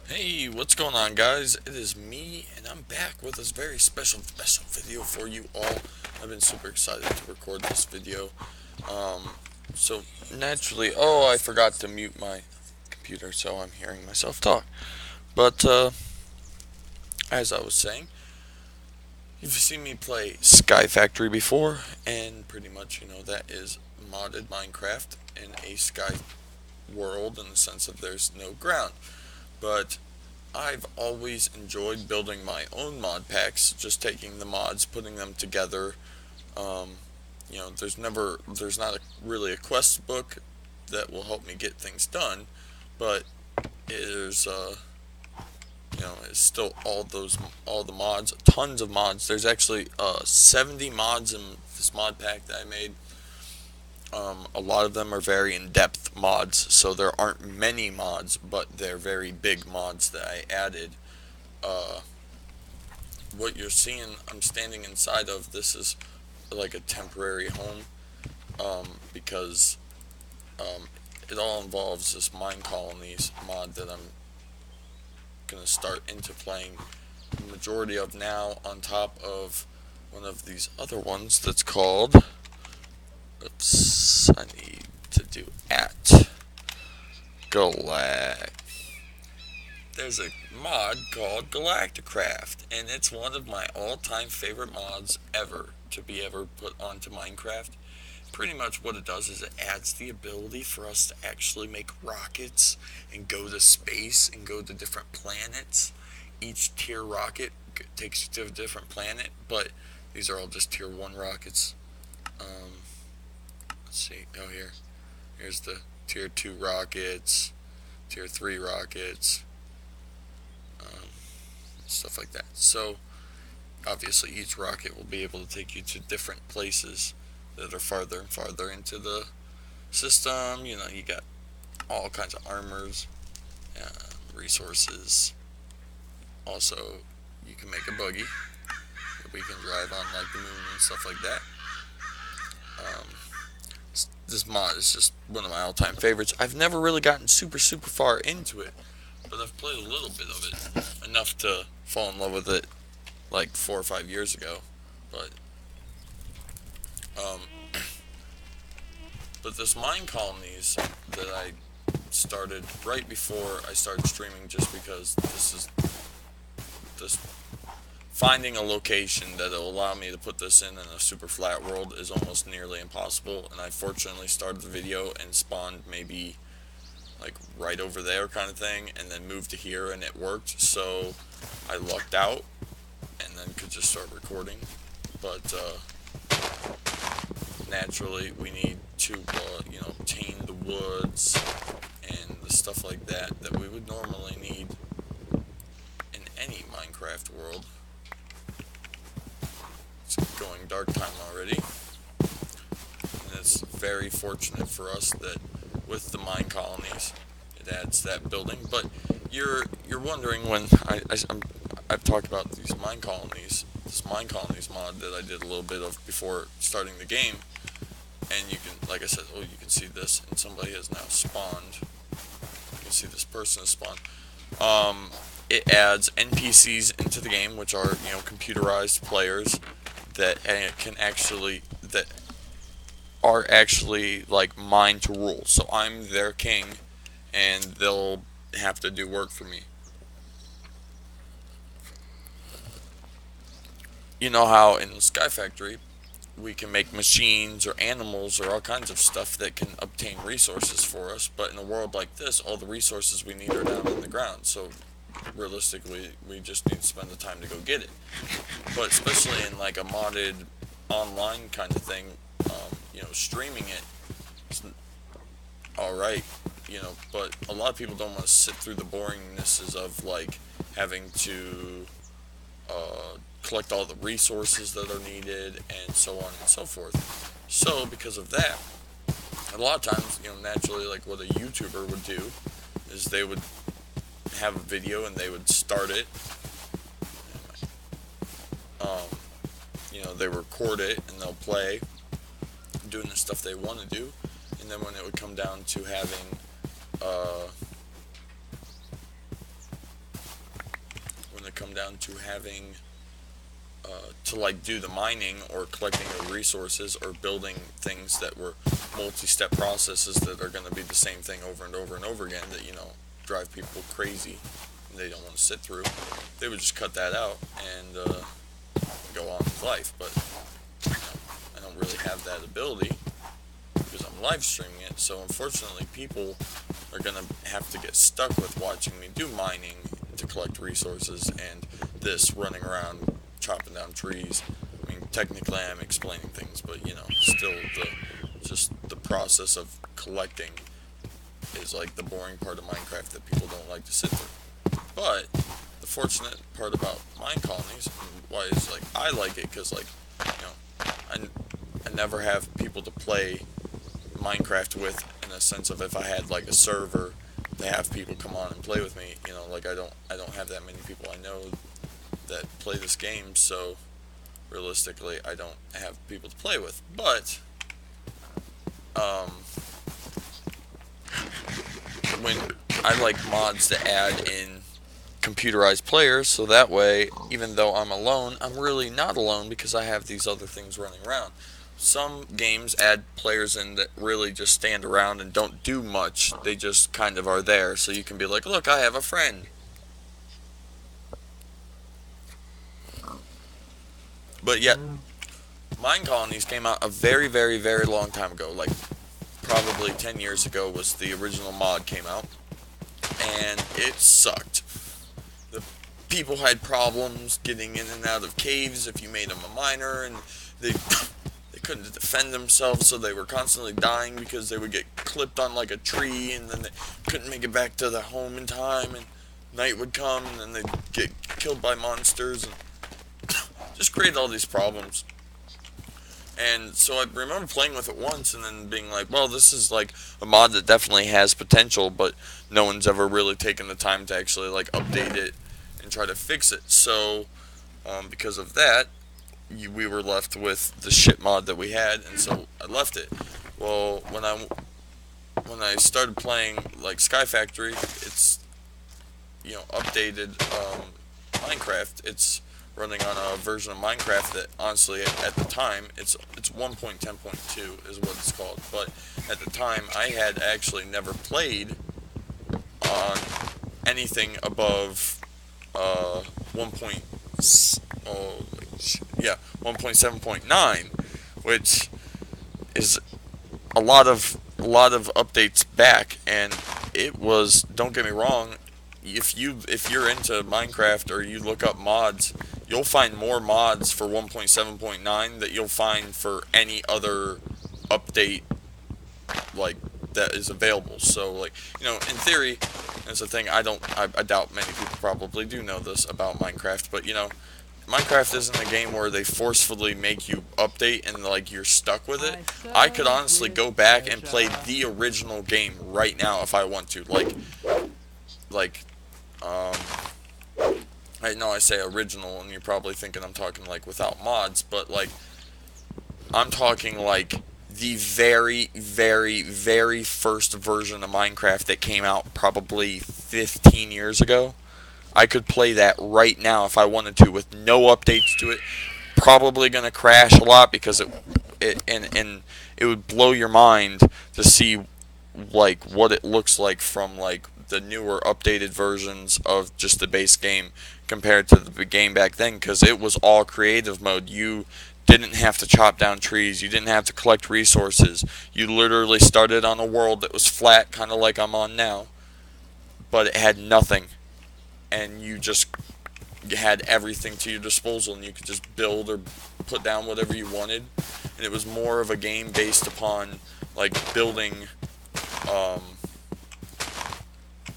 Hey, what's going on, guys? It is me, and I'm back with this very special video for you all. I've been super excited to record this video. Um, so naturally, oh, I forgot to mute my computer, so I'm hearing myself talk. But as I was saying, you've seen me play Sky Factory before, and pretty much, that is modded Minecraft in a sky world in the sense of there's no ground. But I've always enjoyed building my own mod packs, just taking the mods, putting them together. Um, there's not really a quest book that will help me get things done, but there's, it's still all the mods, tons of mods. There's actually 70 mods in this mod pack that I made. A lot of them are very in-depth mods, so there aren't many mods, but they're very big mods that I added. Uh, what you're seeing, I'm standing inside of, this is like a temporary home, because it all involves this mine colonies mod that I'm going to start into playing the majority of now, on top of one of these other ones that's called, oops, I need to do at Galact. There's a mod called Galacticraft, and it's one of my all-time favorite mods ever to be ever put onto Minecraft. Pretty much what it does is it adds the ability for us to actually make rockets and go to space and go to different planets. Each tier rocket takes you to a different planet, but these are all just tier 1 rockets. Let's see, here's the tier 2 rockets, tier 3 rockets, stuff like that. So obviously each rocket will be able to take you to different places that are farther and farther into the system. You got all kinds of armors, resources. Also, you can make a buggy that we can drive on like the moon and stuff like that. Um, this mod is just one of my all-time favorites. I've never really gotten super far into it, but I've played a little bit of it, enough to fall in love with it like 4 or 5 years ago. But um, but this mine colonies that I started right before I started streaming, just because this finding a location that will allow me to put this in a super flat world is almost nearly impossible. And I fortunately started the video and spawned maybe like right over there kind of thing, and then moved to here and it worked. So I lucked out and then could just start recording. But naturally we need to obtain the woods and the stuff like that that we would normally need in any Minecraft world. It's going dark time already, and it's very fortunate for us that with the mine colonies it adds that building. But you're wondering, when I've talked about these mine colonies, this mine colonies mod that I did a little bit of before starting the game, and you can, like I said, oh, you can see this, and somebody has now spawned. You can see this person has spawned. It adds NPCs into the game, which are computerized players that that are actually like mine to rule. So I'm their king, and they'll have to do work for me. You know how in Sky Factory we can make machines or animals or all kinds of stuff that can obtain resources for us, but in a world like this, all the resources we need are down on the ground. So realistically, we just need to spend the time to go get it. But especially in like a modded online kind of thing, streaming it, it's all right, but a lot of people don't want to sit through the boringnesses of like having to collect all the resources that are needed and so on and so forth. So because of that, a lot of times, naturally, like what a YouTuber would do is they would have a video and they would start it. Um, they record it and they'll play, doing the stuff they want to do, and then when it would come down to having come down to having to like do the mining or collecting the resources or building things that were multi-step processes that are going to be the same thing over and over and over again that, you know, drive people crazy and they don't want to sit through, they would just cut that out and go on with life. But you know, I don't really have that ability because I'm live streaming it, so unfortunately people are going to have to get stuck with watching me do mining to collect resources and this running around chopping down trees. I mean, technically I'm explaining things, but you know, still just the process of collecting is like the boring part of Minecraft that people don't like to sit through. But the fortunate part about mine colonies, and why is like I like it, because like, you know, I never have people to play Minecraft with, in a sense of if I had like a server to have people come on and play with me, you know, like I don't have that many people I know that play this game, so realistically I don't have people to play with. But when I like mods to add in computerized players, so that way even though I'm alone, I'm really not alone because I have these other things running around. Some games add players in that really just stand around and don't do much. They just kind of are there, so you can be like, look, I have a friend. But yet, mine colonies came out a very, very, very long time ago. Like, probably 10 years ago was the original mod came out. And it sucked. The people had problems getting in and out of caves if you made them a miner, and they couldn't defend themselves, so they were constantly dying because they would get clipped on like a tree, and then they couldn't make it back to their home in time, and night would come, and then they'd get killed by monsters, and just created all these problems. And so I remember playing with it once and then being like, well, this is like a mod that definitely has potential, but no one's ever really taken the time to actually like update it and try to fix it. So because of that, we were left with the shit mod that we had, and so I left it. Well, when I started playing like Sky Factory, it's, you know, updated Minecraft. It's running on a version of Minecraft that honestly at the time it's 1.10.2 is what it's called, but at the time I had actually never played on anything above 1.7.9, which is a lot of updates back. And it was, don't get me wrong, if you're into Minecraft or you look up mods, you'll find more mods for 1.7.9 that you'll find for any other update like that is available. So like, you know, in theory, that's the thing, I doubt many people probably do know this about Minecraft, but you know, Minecraft isn't a game where they forcefully make you update and like you're stuck with it. I could honestly go back and play the original game right now if I want to. I know I say original and you're probably thinking I'm talking like without mods, but like I'm talking like the very, very, very first version of Minecraft that came out probably 15 years ago. I could play that right now if I wanted to with no updates to it. Probably gonna crash a lot because it would blow your mind to see like what it looks like from like the newer updated versions of just the base game compared to the game back then, because it was all creative mode. You didn't have to chop down trees, you didn't have to collect resources, you literally started on a world that was flat, kind of like I'm on now, but it had nothing, and you just had everything to your disposal, and you could just build or put down whatever you wanted. And it was more of a game based upon like building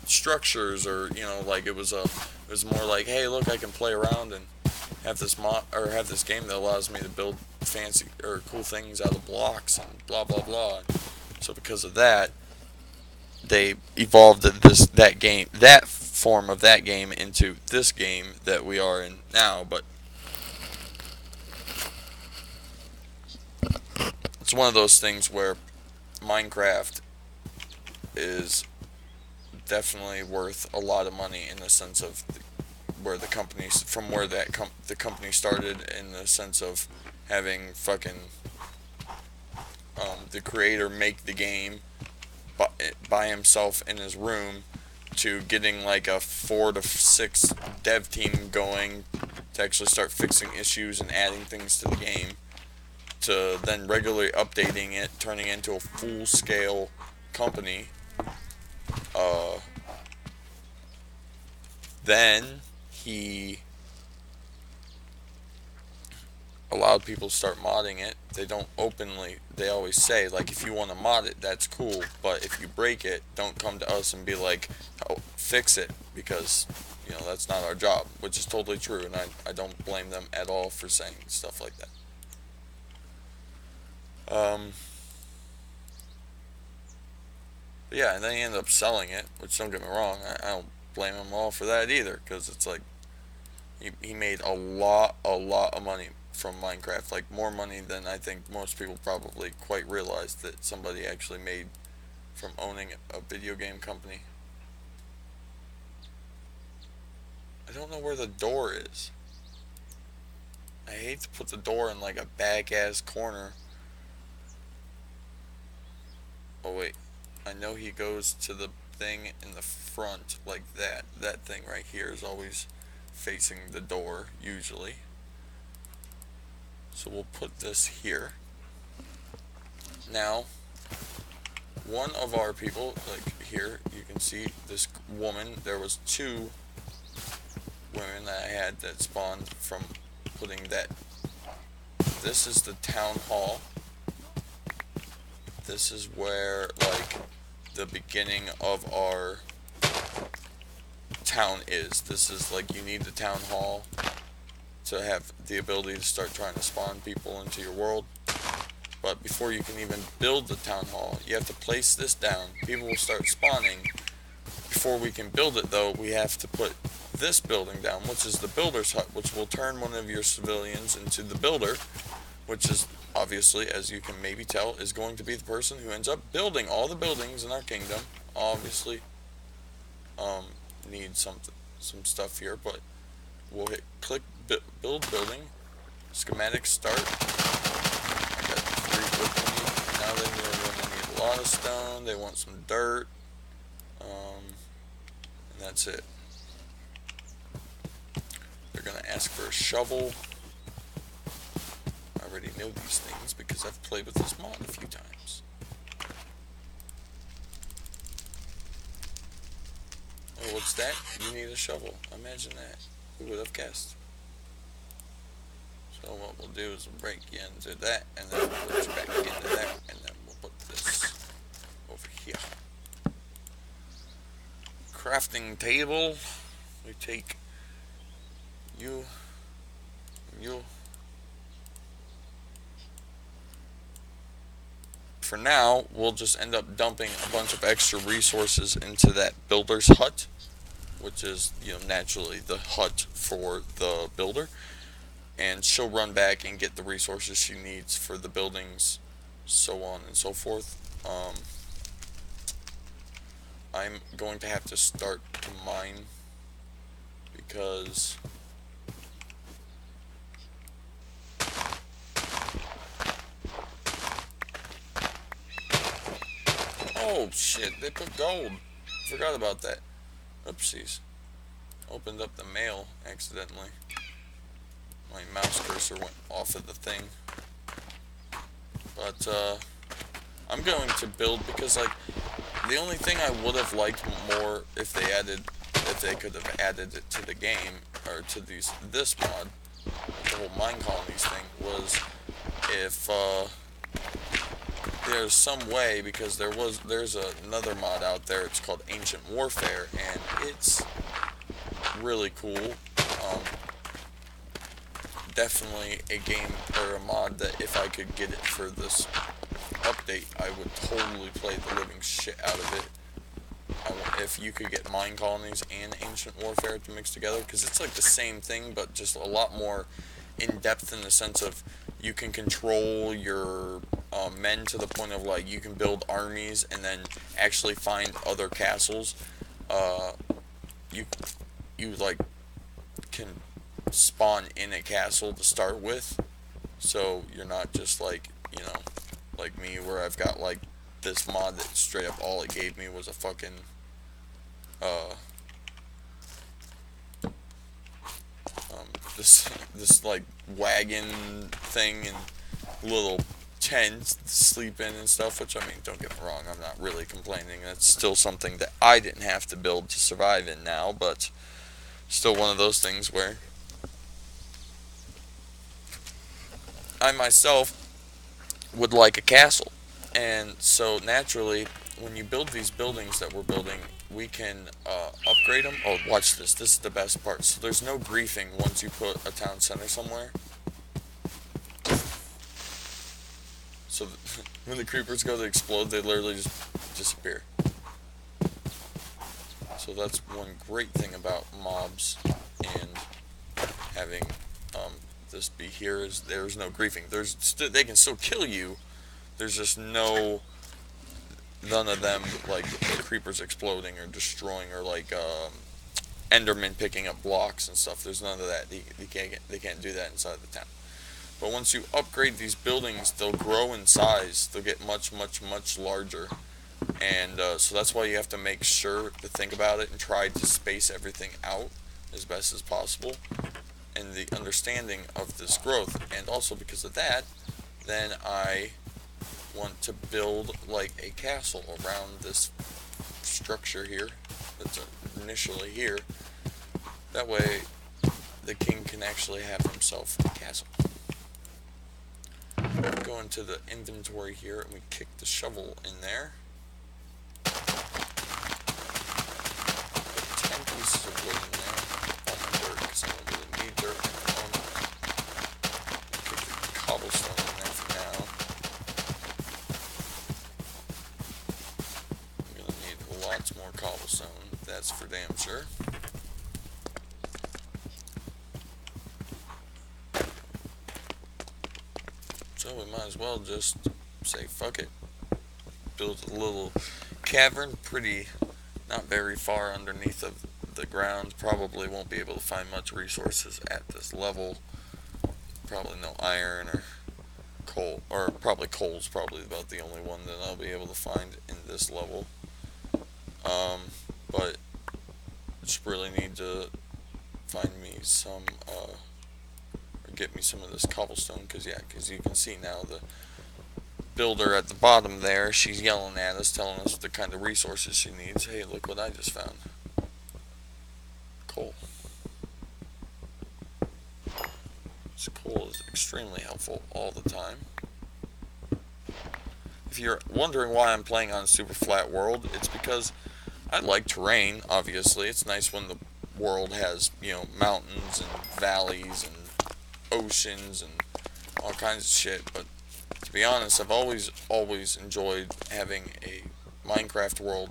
structures, or you know, like it was more like, hey, look, I can play around and have this game that allows me to build fancy or cool things out of blocks and blah blah blah. So because of that, they evolved that form of that game into this game that we are in now. But it's one of those things where Minecraft is definitely worth a lot of money in the sense of where the companies from where the company started, in the sense of having fucking the creator make the game by himself in his room, to getting like a 4 to 6 dev team going to actually start fixing issues and adding things to the game, to then regularly updating it, turning it into a full-scale company. Then he allowed people to start modding it. They don't openly, they always say, like, if you want to mod it, that's cool, but if you break it, don't come to us and be like, oh, fix it, because, you know, that's not our job, which is totally true, and I don't blame them at all for saying stuff like that. But yeah, and then he ended up selling it, which, don't get me wrong, I don't blame him all for that either, because it's like, he made a lot of money from Minecraft, like more money than I think most people probably quite realize that somebody actually made from owning a video game company. I don't know where the door is. I hate to put the door in like a back ass corner. Oh wait, I know he goes to the thing in the front like that. That thing right here is always facing the door usually. So we'll put this here. Now, one of our people, like here, you can see this woman. There was 2 women that I had that spawned from putting that. This is the town hall. This is where, like, the beginning of our town is. This is, like, you need the town hall to have the ability to start trying to spawn people into your world. But before you can even build the town hall, you have to place this down. People will start spawning. Before we can build it, though, we have to put this building down, which is the builder's hut, which will turn one of your civilians into the builder, which is obviously, as you can maybe tell, is going to be the person who ends up building all the buildings in our kingdom. Obviously, need some stuff here, but we'll hit click build building, schematic start. I got 3 wood we need. Now they're going to need a lot of stone. They want some dirt, and that's it. They're going to ask for a shovel. I already know these things because I've played with this mod a few times. Oh, what's that? You need a shovel. Imagine that. Who would have guessed? So what we'll do is we'll break you into that, and then we'll put you back into that, and then we'll put this over here. Crafting table. We take you. For now, we'll just end up dumping a bunch of extra resources into that builder's hut, which is, you know, naturally the hut for the builder, and she'll run back and get the resources she needs for the buildings, so on and so forth. I'm going to have to start to mine because oh shit, they put gold. Forgot about that. Oopsies. Opened up the mail accidentally. My mouse cursor went off of the thing. But I'm going to build because, like, the only thing I would have liked more if they could have added it to the game, or to this mod, the whole mine colonies thing, was if there's some way, because there's another mod out there, it's called Ancient Warfare, and it's really cool. Definitely a game or a mod that if I could get it for this update, I would totally play the living shit out of it. If you could get mine colonies and Ancient Warfare to mix together, because it's like the same thing, but just a lot more in depth, in the sense of you can control your men to the point of, like, you can build armies and then actually find other castles. You like can spawn in a castle to start with, so you're not just like, you know, like me, where I've got like this mod that straight up all it gave me was a fucking this like wagon thing and little tents to sleep in and stuff, which, I mean, don't get me wrong, I'm not really complaining. That's still something that I didn't have to build to survive in now, but still one of those things where I myself would like a castle. And so naturally, when you build these buildings that we're building, we can upgrade them. Oh, watch this. This is the best part. So there's no griefing once you put a town center somewhere. So when the creepers go to explode, they literally just disappear. So that's one great thing about mobs and having this be here, is there's no griefing. They can still kill you. There's just none of them, like the creepers exploding or destroying, or like Enderman picking up blocks and stuff. There's none of that. They can't do that inside the town. But once you upgrade these buildings, they'll grow in size. They'll get much, much, much larger. And so that's why you have to make sure to think about it and try to space everything out as best as possible, and the understanding of this growth. And also because of that, then I want to build like a castle around this structure here that's initially here. That way the king can actually have himself a castle. Go into the inventory here and we kick the shovel in there. Put 10 pieces of wood in there. All my dirt, because I don't really need dirt at the moment. Kick the cobblestone in there for now. I'm going to need lots more cobblestone, that's for damn sure. So we might as well just say fuck it. Build a little cavern, not very far underneath of the ground. Probably won't be able to find much resources at this level. Probably no iron or coal, or probably coal's probably about the only one that I'll be able to find in this level. But just really need to find me some, or get me some of this cobblestone, because you can see now the builder at the bottom there, she's yelling at us, telling us the kind of resources she needs. Hey, look what I just found. Coal. This coal is extremely helpful all the time. If you're wondering why I'm playing on a super flat world, it's because I like terrain, obviously. It's nice when the world has, you know, mountains and valleys and oceans and all kinds of shit, but to be honest, I've always enjoyed having a Minecraft world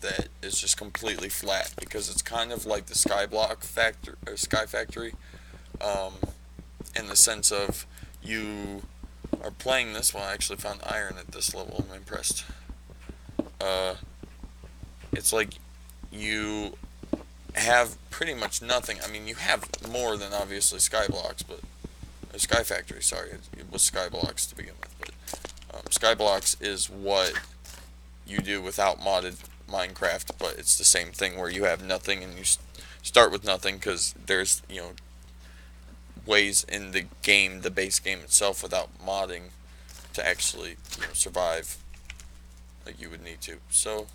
that is just completely flat, because it's kind of like the Sky Factory, in the sense of you are playing this. Well, I actually found iron at this level. I'm impressed. It's like you have pretty much nothing. I mean, you have more than obviously Skyblocks, but Sky Factory. Sorry, it was Skyblocks to begin with, but Skyblocks is what you do without modded Minecraft. But it's the same thing where you have nothing and you start with nothing, because there's, you know, ways in the game, the base game itself, without modding, to actually, you know, survive like you would need to. So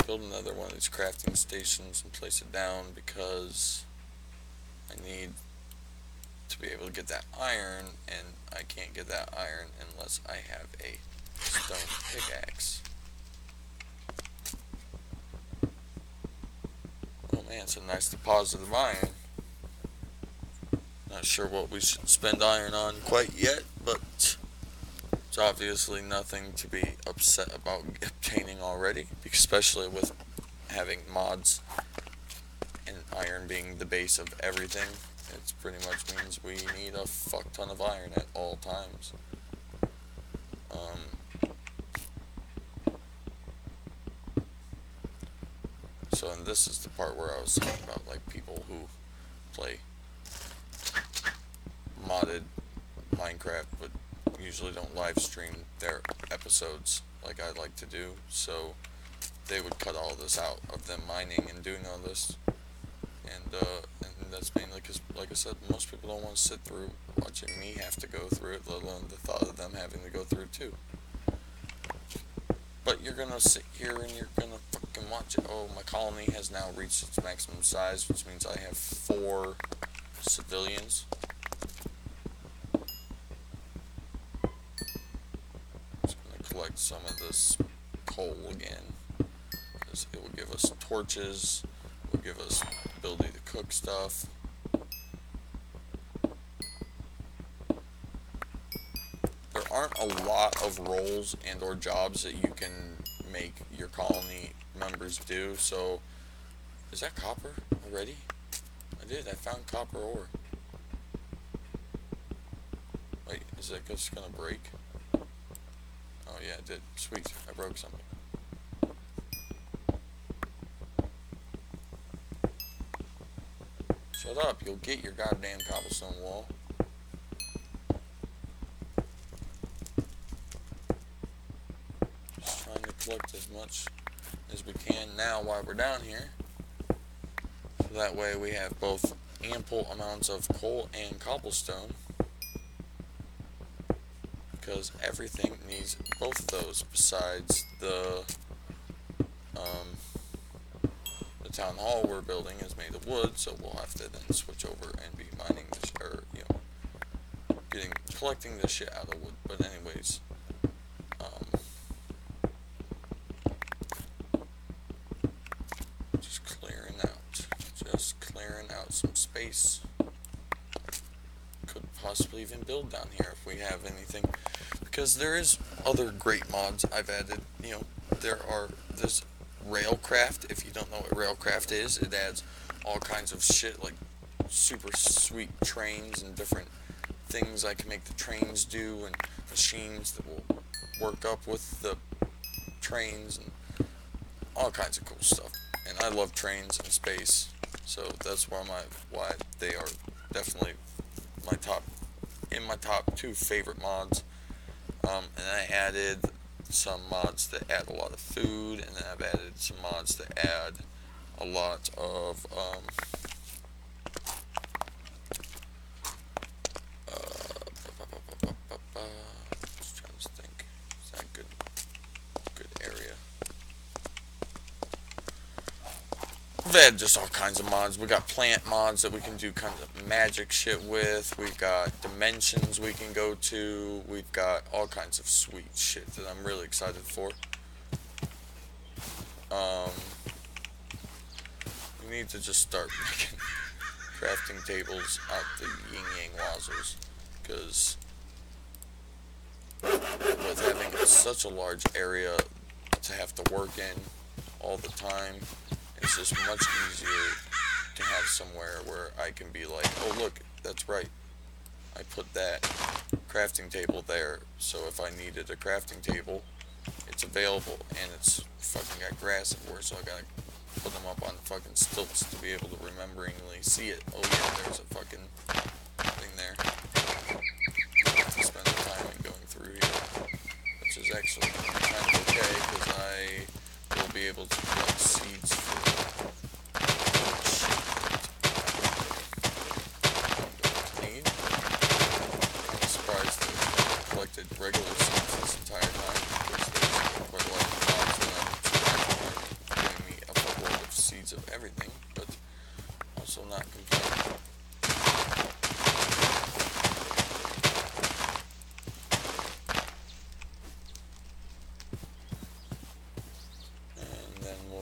build another one of these crafting stations and place it down, because I need to be able to get that iron, and I can't get that iron unless I have a stone pickaxe. Oh man, it's a nice deposit of iron. Not sure what we should spend iron on quite yet, but it's obviously nothing to be upset about obtaining already, especially with having mods and iron being the base of everything. It pretty much means we need a fuck ton of iron at all times. this is the part where I was talking about, like, people who play modded Minecraft but usually don't live stream their episodes like I like to do, so they would cut all this out of them mining and doing all this, and that's mainly because, like I said, most people don't want to sit through watching me have to go through it, let alone the thought of them having to go through it too. But you're gonna sit here and you're gonna fucking watch it. Oh, my colony has now reached its maximum size, which means I have 4 civilians. Just gonna collect some of this coal again, because it will give us torches, it will give us ability to cook stuff. There aren't a lot of roles and or jobs that you can make your colony members do, so is that copper already? I found copper ore. Wait, is that just gonna break? Oh yeah, it did. Sweet, I broke something. Shut up, you'll get your goddamn cobblestone wall. Just trying to collect as much as we can now while we're down here. So that way we have both ample amounts of coal and cobblestone. Because everything needs both of those besides the town hall we're building is made of wood, so we'll have to then switch over and be mining this, or, you know, collecting this shit out of wood. But anyways, just clearing out some space. Could possibly even build down here if we have anything, because there is other great mods I've added. You know, there's Railcraft. If you don't know what Railcraft is, it adds all kinds of shit like super sweet trains and different things I can make the trains do, and machines that will work up with the trains and all kinds of cool stuff. And I love trains and space, so that's why they are definitely my top 2 favorite mods. And I added some mods that add a lot of food, and then I've added some mods that add a lot of just trying to think, is that good area? We've added just all kinds of mods. We got plant mods that we can do kind of magic shit with. We've got dimensions we can go to. We've got all kinds of sweet shit that I'm really excited for. We need to just start making crafting tables out the yin yang wazos, because with having such a large area to have to work in all the time, it's just much easier to have somewhere where I can be like, oh look, that's right, I put that crafting table there, so if I needed a crafting table, it's available, and it's fucking got grass everywhere, so I gotta put them up on fucking stilts to be able to rememberingly see it. Oh yeah, there's a fucking thing there. I have to spend the time in going through here, which is actually kind of okay, because I will be able to collect seeds for need. I'm surprised that I collected regular seeds this entire time, because there's quite a lot of mobs that I'm giving me a fuckload of seeds of everything, but also not complaining.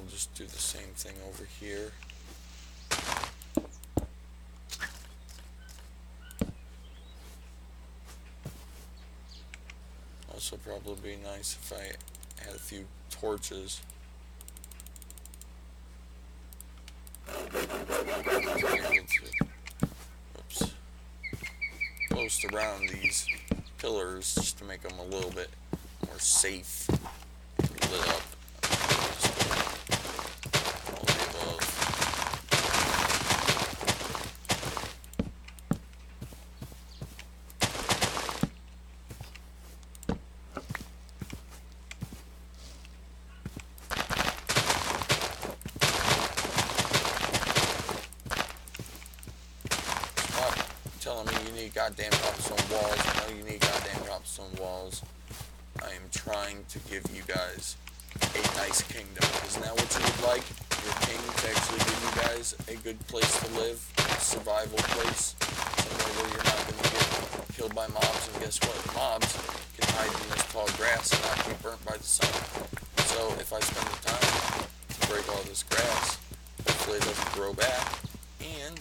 Just do the same thing over here. Also probably be nice if I had a few torches. Oops. Post around these pillars just to make them a little bit more safe and lit up. All the above. up telling me you need goddamn cobblestone walls. I know you need goddamn cobblestone walls. I am trying to give you guys a nice kingdom. Isn't that what you would like? Your king to actually give you guys a good place to live, a survival place, somewhere where you're not going to get killed by mobs. And guess what? Mobs can hide in this tall grass and not be burnt by the sun. So if I spend the time to break all this grass, hopefully it doesn't grow back, and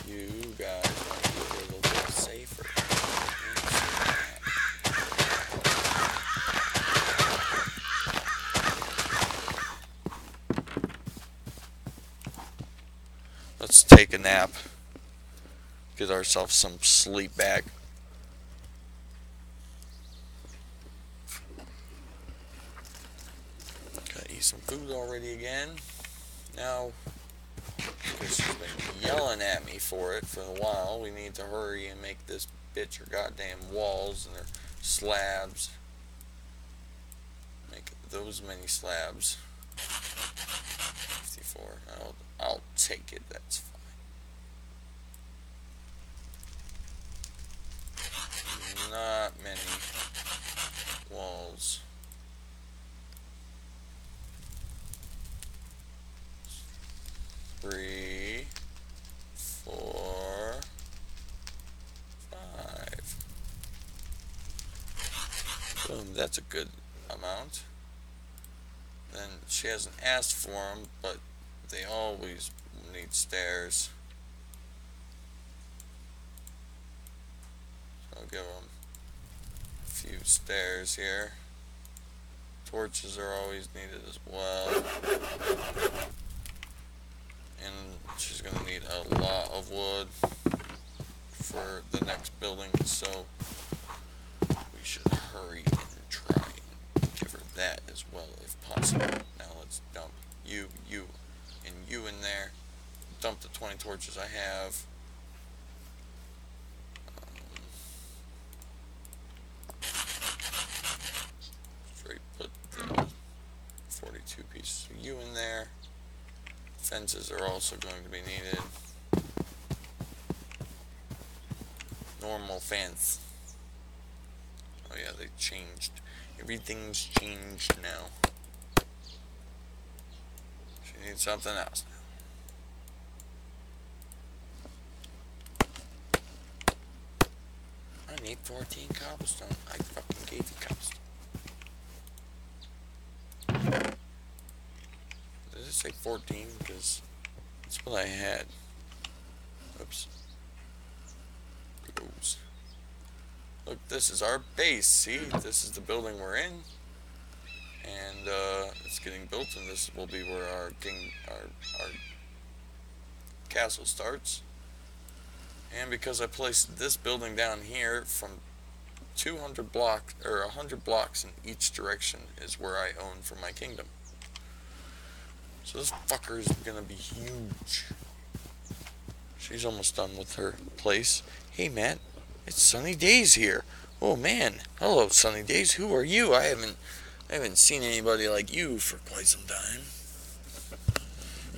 you guys might be a little bit safer. Let's take a nap. Get ourselves some sleep back. Gotta eat some food already again. Now, because she's been yelling at me for it for a while, we need to hurry and make this bitch her goddamn walls and her slabs. Make those many slabs. 54. I'll take it. That's fine. Not many walls. 3, 4, 5. Boom, that's a good amount. Then she hasn't asked for them, but they always need stairs. So I'll give them a few stairs here. Torches are always needed as well. And she's going to need a lot of wood for the next building, so we should hurry and try and give her that as well if possible. Now let's dump you, and you in there. Dump the 20 torches I have. Straight put the 42 pieces of you in there. Fences are also going to be needed. Normal fence. Oh yeah, they changed. Everything's changed now. She needs something else now. I need 14 cobblestone. I fucking gave you cobblestone. Did it say 14? Because that's what I had. Oops. Gross. Look, this is our base. See, this is the building we're in, and it's getting built, and this will be where our castle starts. And because I placed this building down here from 200 blocks or 100 blocks in each direction is where I own for my kingdom. So this fucker is gonna be huge. She's almost done with her place. Hey Matt, it's Sunny Days here. Oh man, hello Sunny Days. Who are you? I haven't seen anybody like you for quite some time.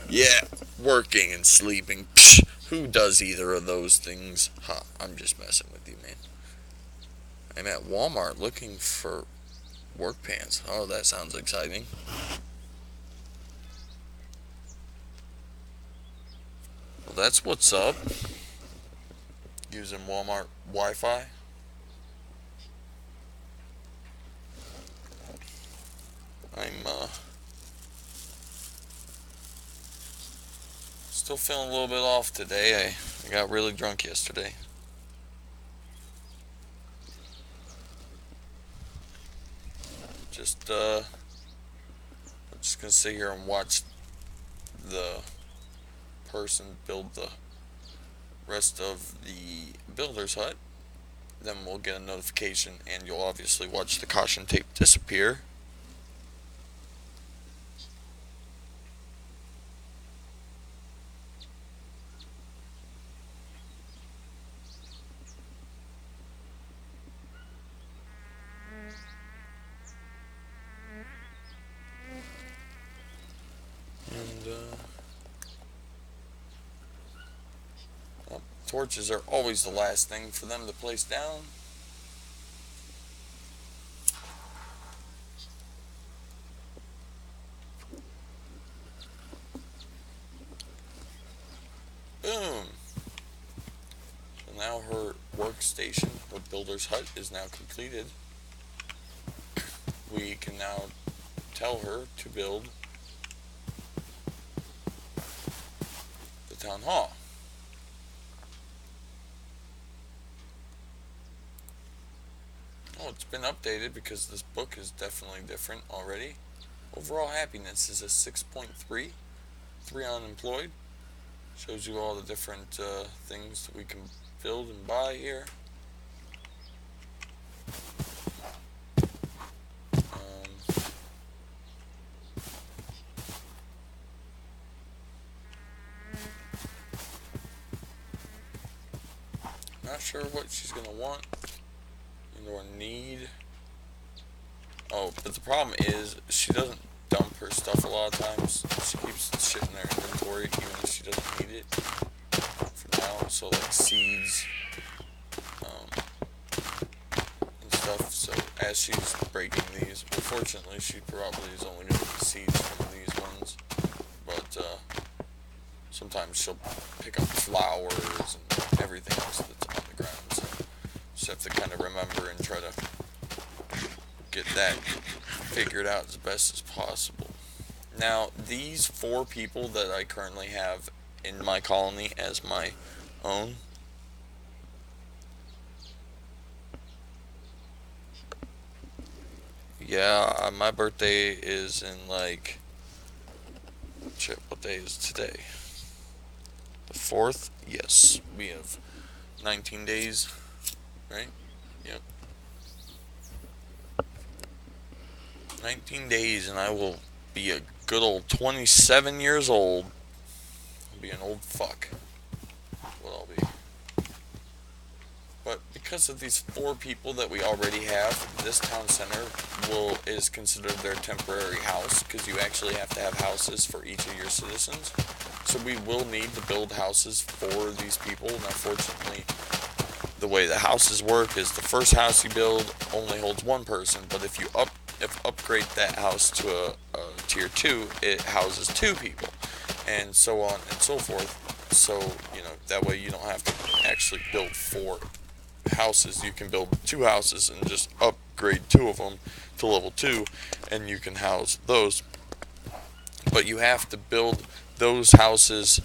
Yeah, working and sleeping. Psh, who does either of those things? Ha, I'm just messing with you, man. I'm at Walmart looking for work pants. Oh, that sounds exciting. Well, that's what's up. Using Walmart Wi-Fi. I'm still feeling a little bit off today. I got really drunk yesterday. I'm just gonna sit here and watch the person build the rest of the builder's hut. Then we'll get a notification, and you'll obviously watch the caution tape disappear. And, oh, torches are always the last thing for them to place down. Boom! So now her workstation, her builder's hut, is now completed. We can now tell her to build the town hall. Oh, it's been updated because this book is definitely different already. Overall happiness is a 6.3. 3 unemployed. Shows you all the different things that we can build and buy here. Not sure what she's gonna want or need. Oh, but the problem is she doesn't dump her stuff a lot of times. She keeps shit in her inventory even if she doesn't need it for now. So like seeds and stuff. So as she's breaking these, unfortunately she probably is only going to get seeds from these ones. But sometimes she'll pick up flowers and everything else that's on the ground. So just have to kind of remember and try to get that figured out as best as possible. Now, these 4 people that I currently have in my colony as my own, yeah, my birthday is in like, shit, what day is today? The 4th? Yes, we have 19 days, right? Yep. 19 days and I will be a good old 27 years old. I'll be an old fuck. That's what I'll be. But because of these 4 people that we already have, this town center is considered their temporary house, because you actually have to have houses for each of your citizens. So we will need to build houses for these people. Now fortunately, the way the houses work is the first house you build only holds 1 person, but if you upgrade that house to a tier 2, it houses 2 people, and so on and so forth. So, you know, that way you don't have to actually build 4 houses. You can build 2 houses and just upgrade 2 of them to level 2, and you can house those. But you have to build those houses,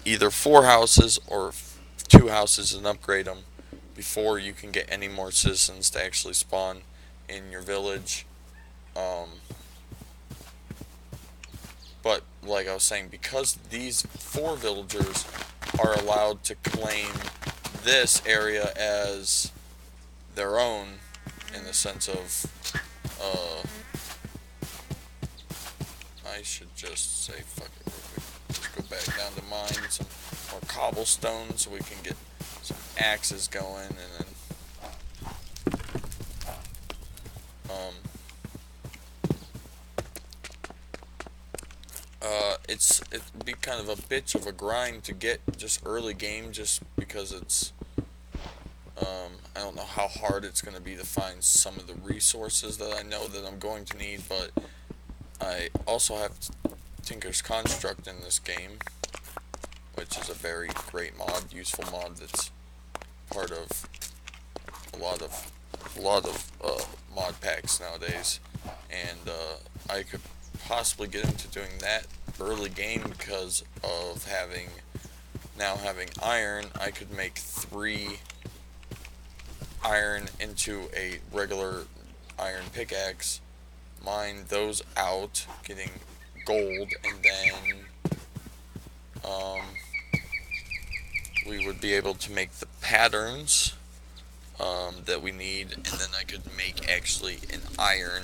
either 4 houses or 2 houses, and upgrade them before you can get any more citizens to actually spawn in your village. But like I was saying, because these 4 villagers are allowed to claim this area as their own, in the sense of I should just say fuck it real quick. Just go back down to mine some more cobblestone so we can get some axes going, and then it'd be kind of a bitch of a grind to get just early game, just because it's I don't know how hard it's going to be to find some of the resources that I know that I'm going to need, but I also have Tinker's Construct in this game, which is a very great mod, useful mod that's part of a lot of mod packs nowadays, and I could possibly get into doing that early game because of having iron. I could make 3 iron into a regular iron pickaxe, mine those out, getting gold, and then we would be able to make the patterns that we need, and then I could make actually an iron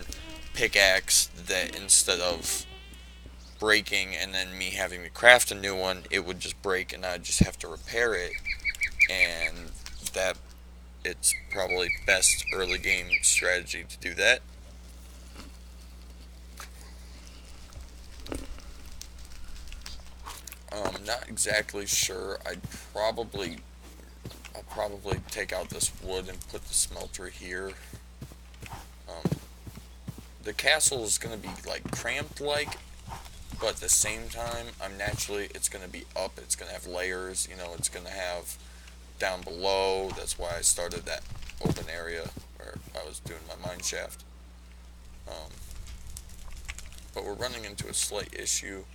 pickaxe that, instead of breaking and then me having to craft a new one, it would just break and I'd just have to repair it, and that it's probably best early game strategy to do that. I'm not exactly sure. I'll probably take out this wood and put the smelter here. The castle is going to be like cramped like, but at the same time, it's going to be up. It's going to have layers, you know, it's going to have down below. That's why I started that open area where I was doing my mine shaft. But we're running into a slight issue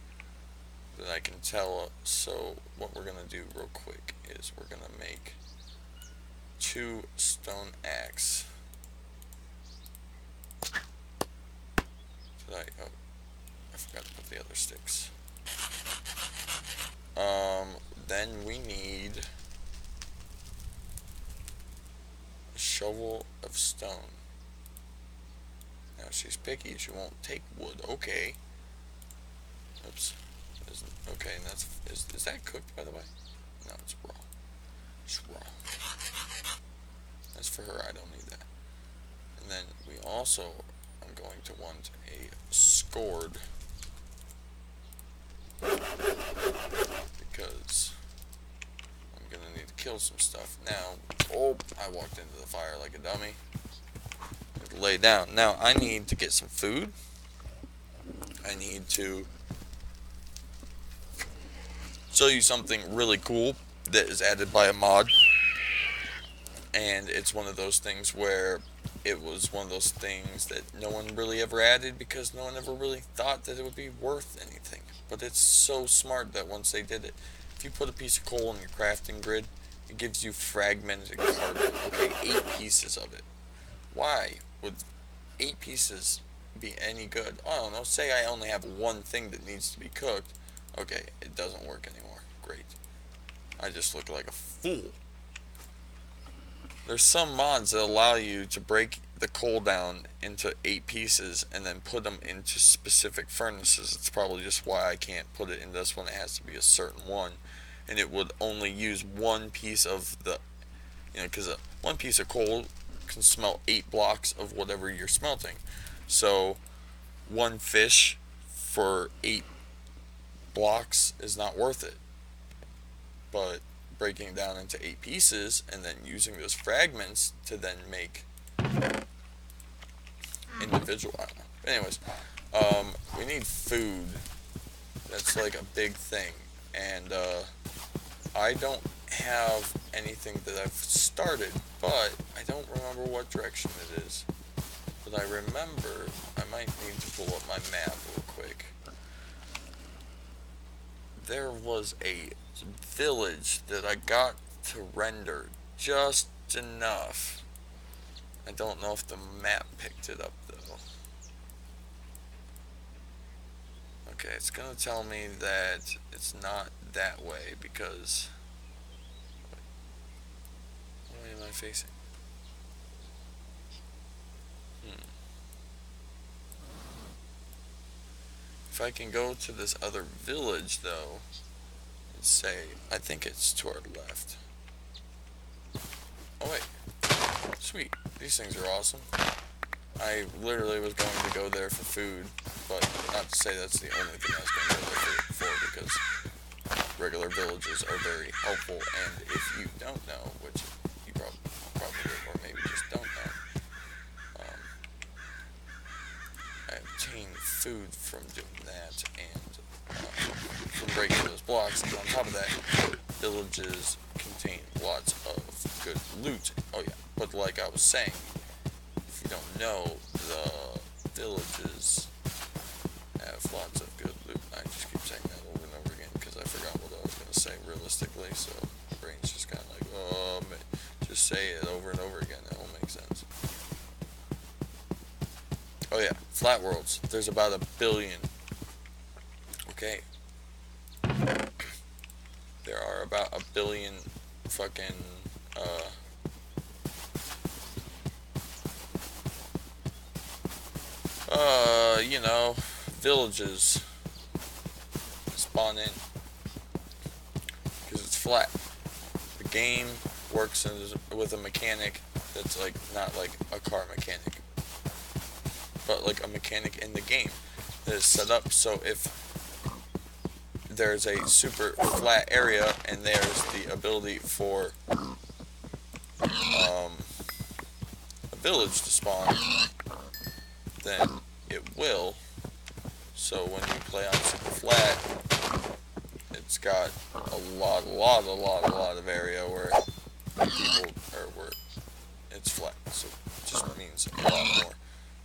that I can tell. So what we're going to do real quick is we're going to make 2 stone axe. I forgot to put the other sticks. Then we need a shovel of stone. Now she's picky, she won't take wood. Okay. Oops. Okay, and is that cooked, by the way? No, it's raw. It's raw. That's for her, I don't need that. And then we also I'm going to want a scored, because I'm going to need to kill some stuff. Now, oh, I walked into the fire like a dummy. Lay down. Now, I need to get some food. I need to show you something really cool that is added by a mod. And it's one of those things where it was one of those things that no one really ever added because no one ever really thought that it would be worth anything. But it's so smart that once they did it, if you put a piece of coal on your crafting grid, it gives you fragmented carbon. Okay, 8 pieces of it. Why would 8 pieces be any good? I don't know, say I only have one thing that needs to be cooked. Okay, it doesn't work anymore. Great. I just look like a fool. There's some mods that allow you to break the coal down into 8 pieces and then put them into specific furnaces. It's probably just why I can't put it in this one. It has to be a certain one. And it would only use one piece of the, you know, because one piece of coal can smelt 8 blocks of whatever you're smelting. So one fish for 8 blocks is not worth it. But breaking it down into 8 pieces and then using those fragments to then make individual, I don't know. But anyways, we need food. That's like a big thing. And I don't have anything that I've started, but I don't remember what direction it is. But I remember I might need to pull up my map real quick. There was a village that I got to render just enough. I don't know if the map picked it up though. Okay, it's gonna tell me that it's not that way because what way am I facing? If I can go to this other village though, and say, I think it's to our left. Oh wait, sweet, these things are awesome. I literally was going to go there for food, but not to say that's the only thing I was going to go there for because regular villages are very helpful, and if you don't know, which you probably or maybe just don't know, I obtained food from doing that and from breaking those blocks, and on top of that, villages contain lots of good loot. Oh yeah, but like I was saying, if you don't know, the villages have lots of good loot. I just keep saying that over and over again because I forgot what I was going to say realistically, so my brain's just kind of like, oh, man, just say it over and over again, that won't make sense. Oh yeah, flat worlds. There's about 1 billion. Okay. There are about 1 billion fucking, you know, villages spawn in because it's flat. The game works with a mechanic that's like not like a car mechanic, but like a mechanic in the game that is set up so if there's a super flat area, and there's the ability for a village to spawn, then it will. So when you play on super flat, it's got a lot of area where people, or where it's flat. So it just means a lot more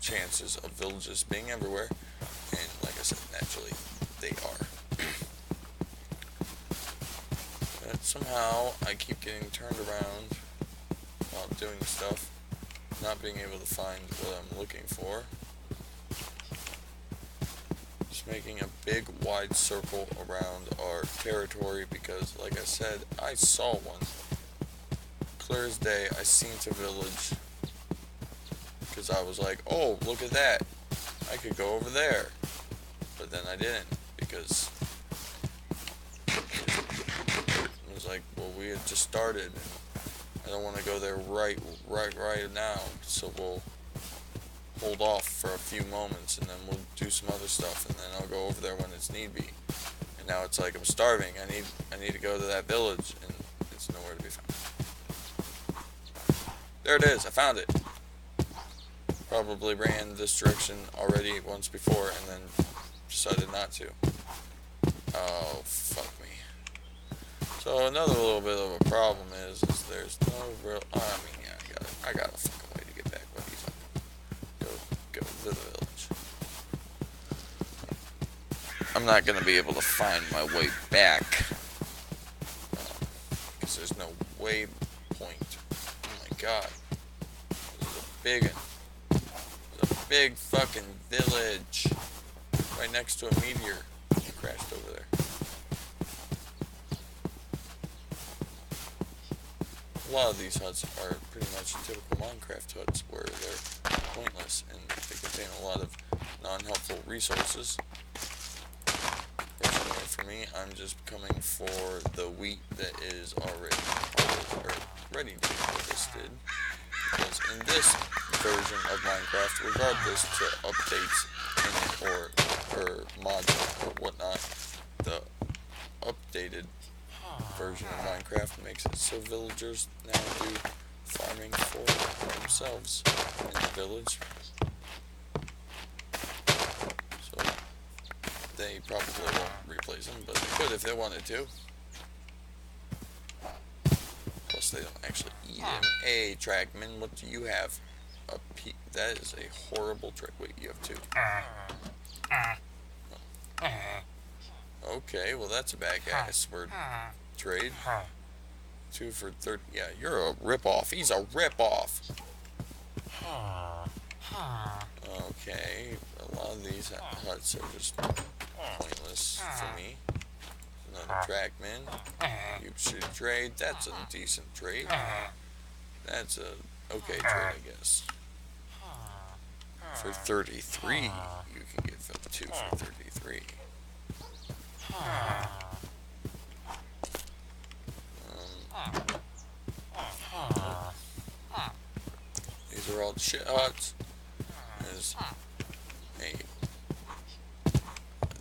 chances of villages being everywhere. And like I said, naturally, they are. But somehow, I keep getting turned around while doing stuff, not being able to find what I'm looking for. Just making a big wide circle around our territory because, like I said, I saw one. Clear as day, I seen a village because I was like, oh, look at that. I could go over there. But then I didn't because it was like, well, we had just started and I don't want to go there right now, so we'll hold off for a few moments and then we'll do some other stuff and then I'll go over there when it's need be. And now it's like I'm starving. I need to go to that village and it's nowhere to be found. There it is. I found it. Probably ran this direction already once before and then decided not to. Oh, fuck me. So another little bit of a problem is there's no real. I mean, yeah, I got a fucking way to get back. What are you talking about? Go to the village. I'm not gonna be able to find my way back because there's no waypoint. Oh my god, this is a big one. There's a big fucking village right next to a meteor. It crashed over there. A lot of these huts are pretty much typical MineCraft huts where they're pointless and they contain a lot of non-helpful resources. Fortunately for me, I'm just coming for the wheat that is already ready to be harvested. Because in this version of MineCraft, regardless to updates in it or mods or whatnot, the updated version of MineCraft makes it so villagers now do farming for themselves in the village. So they probably won't replace them, but they could if they wanted to. Plus they don't actually eat them. Hey, Trackman, what do you have? That is a horrible trick. Wait, you have two. Okay, well that's a bad gas word. Trade. 2 for 30. Yeah, you're a rip-off. He's a rip-off. Okay, a lot of these huts are just pointless for me. Another Trackman. You should trade. That's a decent trade. That's a okay trade, I guess. For 33, you can get 2 for 33. These are all the shit huts. There's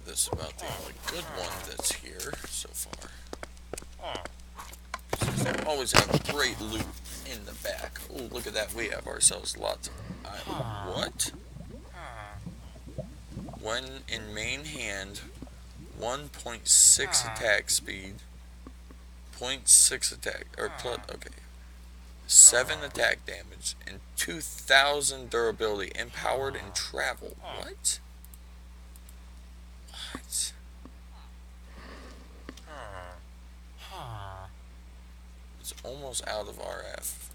this is about the only good one that's here so far. They always have great loot in the back. Oh, look at that. We have ourselves lots of... what? When in main hand, 1.6 attack speed, 0.6 attack, or plus, okay, 7 attack damage, and 2,000 durability, empowered and travel. What? What? It's almost out of RF.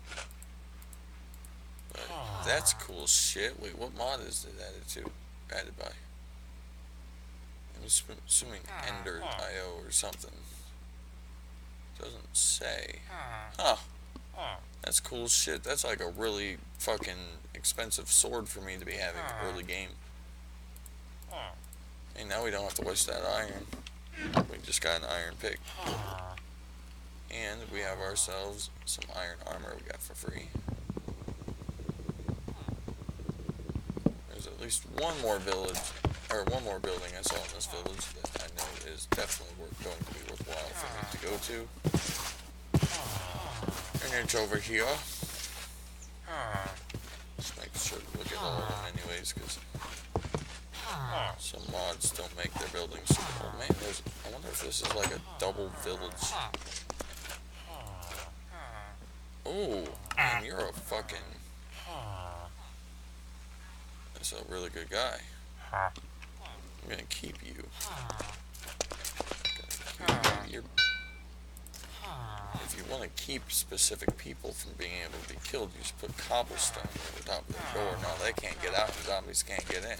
But that's cool as shit. Wait, what mod is it added by? I'm assuming Ender.io or something. Doesn't say. Huh. That's cool as shit. That's like a really fucking expensive sword for me to be having early game. Hey, now we don't have to waste that iron. We just got an iron pick. And we have ourselves some iron armor we got for free. There's at least one more village or one more building I saw in this village that I know is definitely going to be worthwhile for me to go to. And it's over here. Just make sure to look at all of them anyways, because some mods don't make their buildings. Oh man, I wonder if this is like a double village. Oh, man, you're a fucking... That's a really good guy. I'm gonna keep you. If you want to keep specific people from being able to be killed, you just put cobblestone over top of their door. Now they can't get out and zombies can't get in.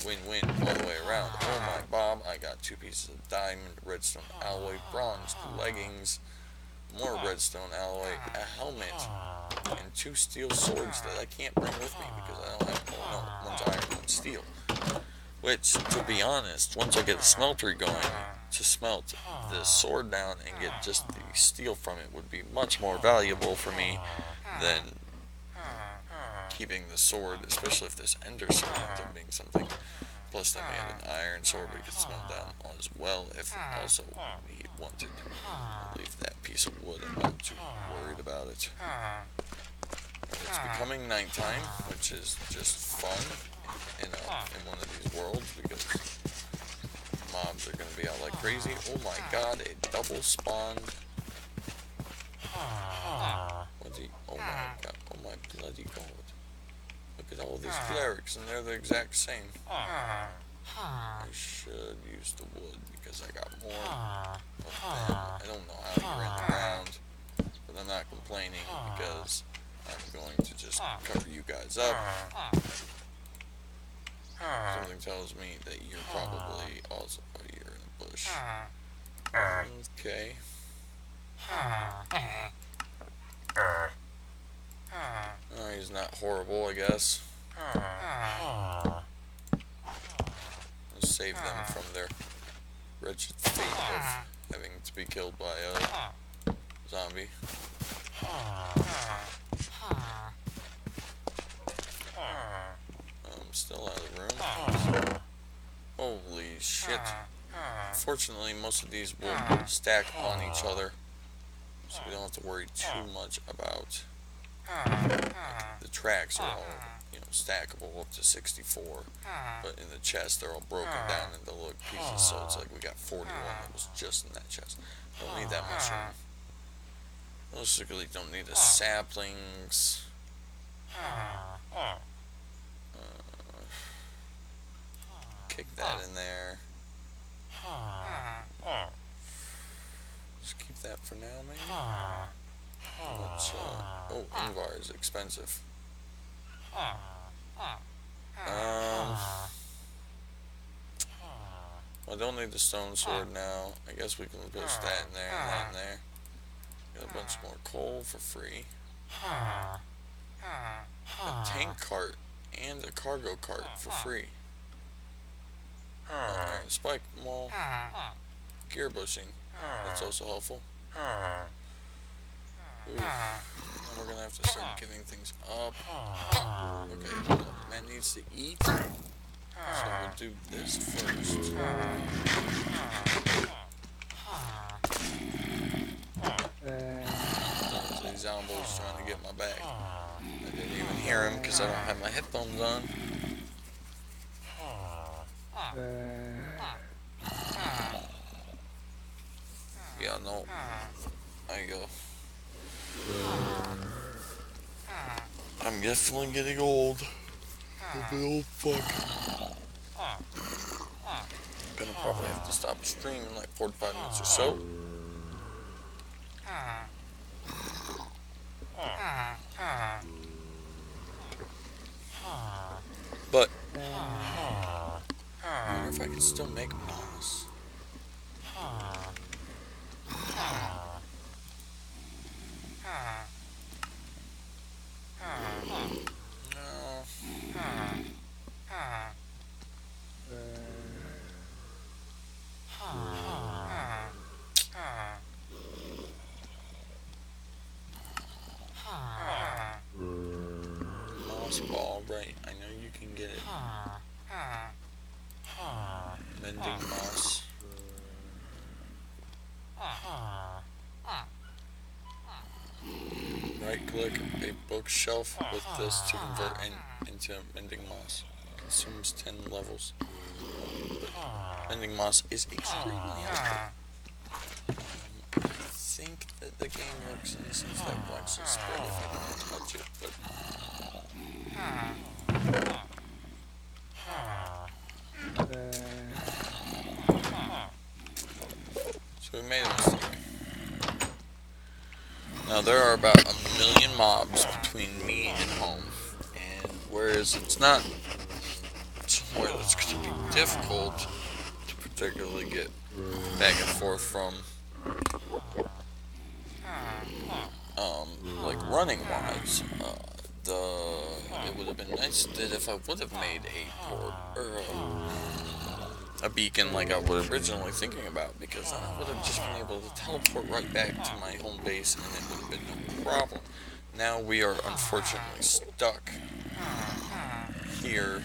Win-win all the way around. Oh my Bob, I got 2 pieces of diamond, redstone alloy, bronze, leggings, more redstone alloy, a helmet, and 2 steel swords that I can't bring with me because I don't have, oh no, one's iron, one's steel. Which, to be honest, once I get a smeltery going, to smelt the sword down and get just the steel from it would be much more valuable for me than keeping the sword, especially if this ender sword ends up being something. Plus then we have an iron sword we could smelt down as well if also we wanted. I'll leave that piece of wood, I'm not too worried about it. It's becoming nighttime, which is just fun in one of these worlds because mobs are going to be out like crazy. Oh my god, a double spawned. What's he? Oh my god, oh my bloody god. Look at all these clerics and they're the exact same. I should use the wood because I got more of them. I don't know how you're in the ground, but I'm not complaining because I'm going to just cover you guys up. Something tells me that you're probably also, oh, you're in a bush. Okay. Oh, he's not horrible, I guess. Let's save them from their wretched fate of having to be killed by a zombie. I'm still out of the room. Holy shit. Fortunately, most of these will stack on each other, so we don't have to worry too much about the tracks are all, you know, stackable up to 64, but in the chest they're all broken down into little pieces, so it's like we got 41 that was just in that chest. Don't need that much room. Basically don't need the saplings. Kick that in there. Just keep that for now, maybe. Let's, oh, Ingvar is expensive. I don't need the stone sword now. I guess we can push that in there and that in there. Get a bunch more coal for free. A tank cart and a cargo cart for free. Iron spike mall. Gear bushing. That's also helpful. Ooh. We're gonna have to start giving things up. Okay, man needs to eat. So we'll do this first. These zombies trying to get my back. I didn't even hear him because I don't have my headphones on. Yeah, no. There you go. I'm definitely getting old. I'm an old fuck. Gonna probably have to stop streaming in like 45 minutes or so. But I wonder if I can still make moss. Moss ball, right? I know you can get it. Mending moss. Right click a bookshelf with this to convert into mending moss. Consumes 10 levels. Mending moss is extremely helpful. I think that the game works in the sense that wax is spread if I don't touch it, but so we made a mistake. Now there are about 1,000,000 mobs between me and home, and whereas it's not somewhere that's going to be difficult to particularly get back and forth from, like running wise, it would have been nice that if I would have made a port or a beacon like I was originally thinking about, because then I would have just been able to teleport right back to my home base and it would have been no problem. Now we are unfortunately stuck here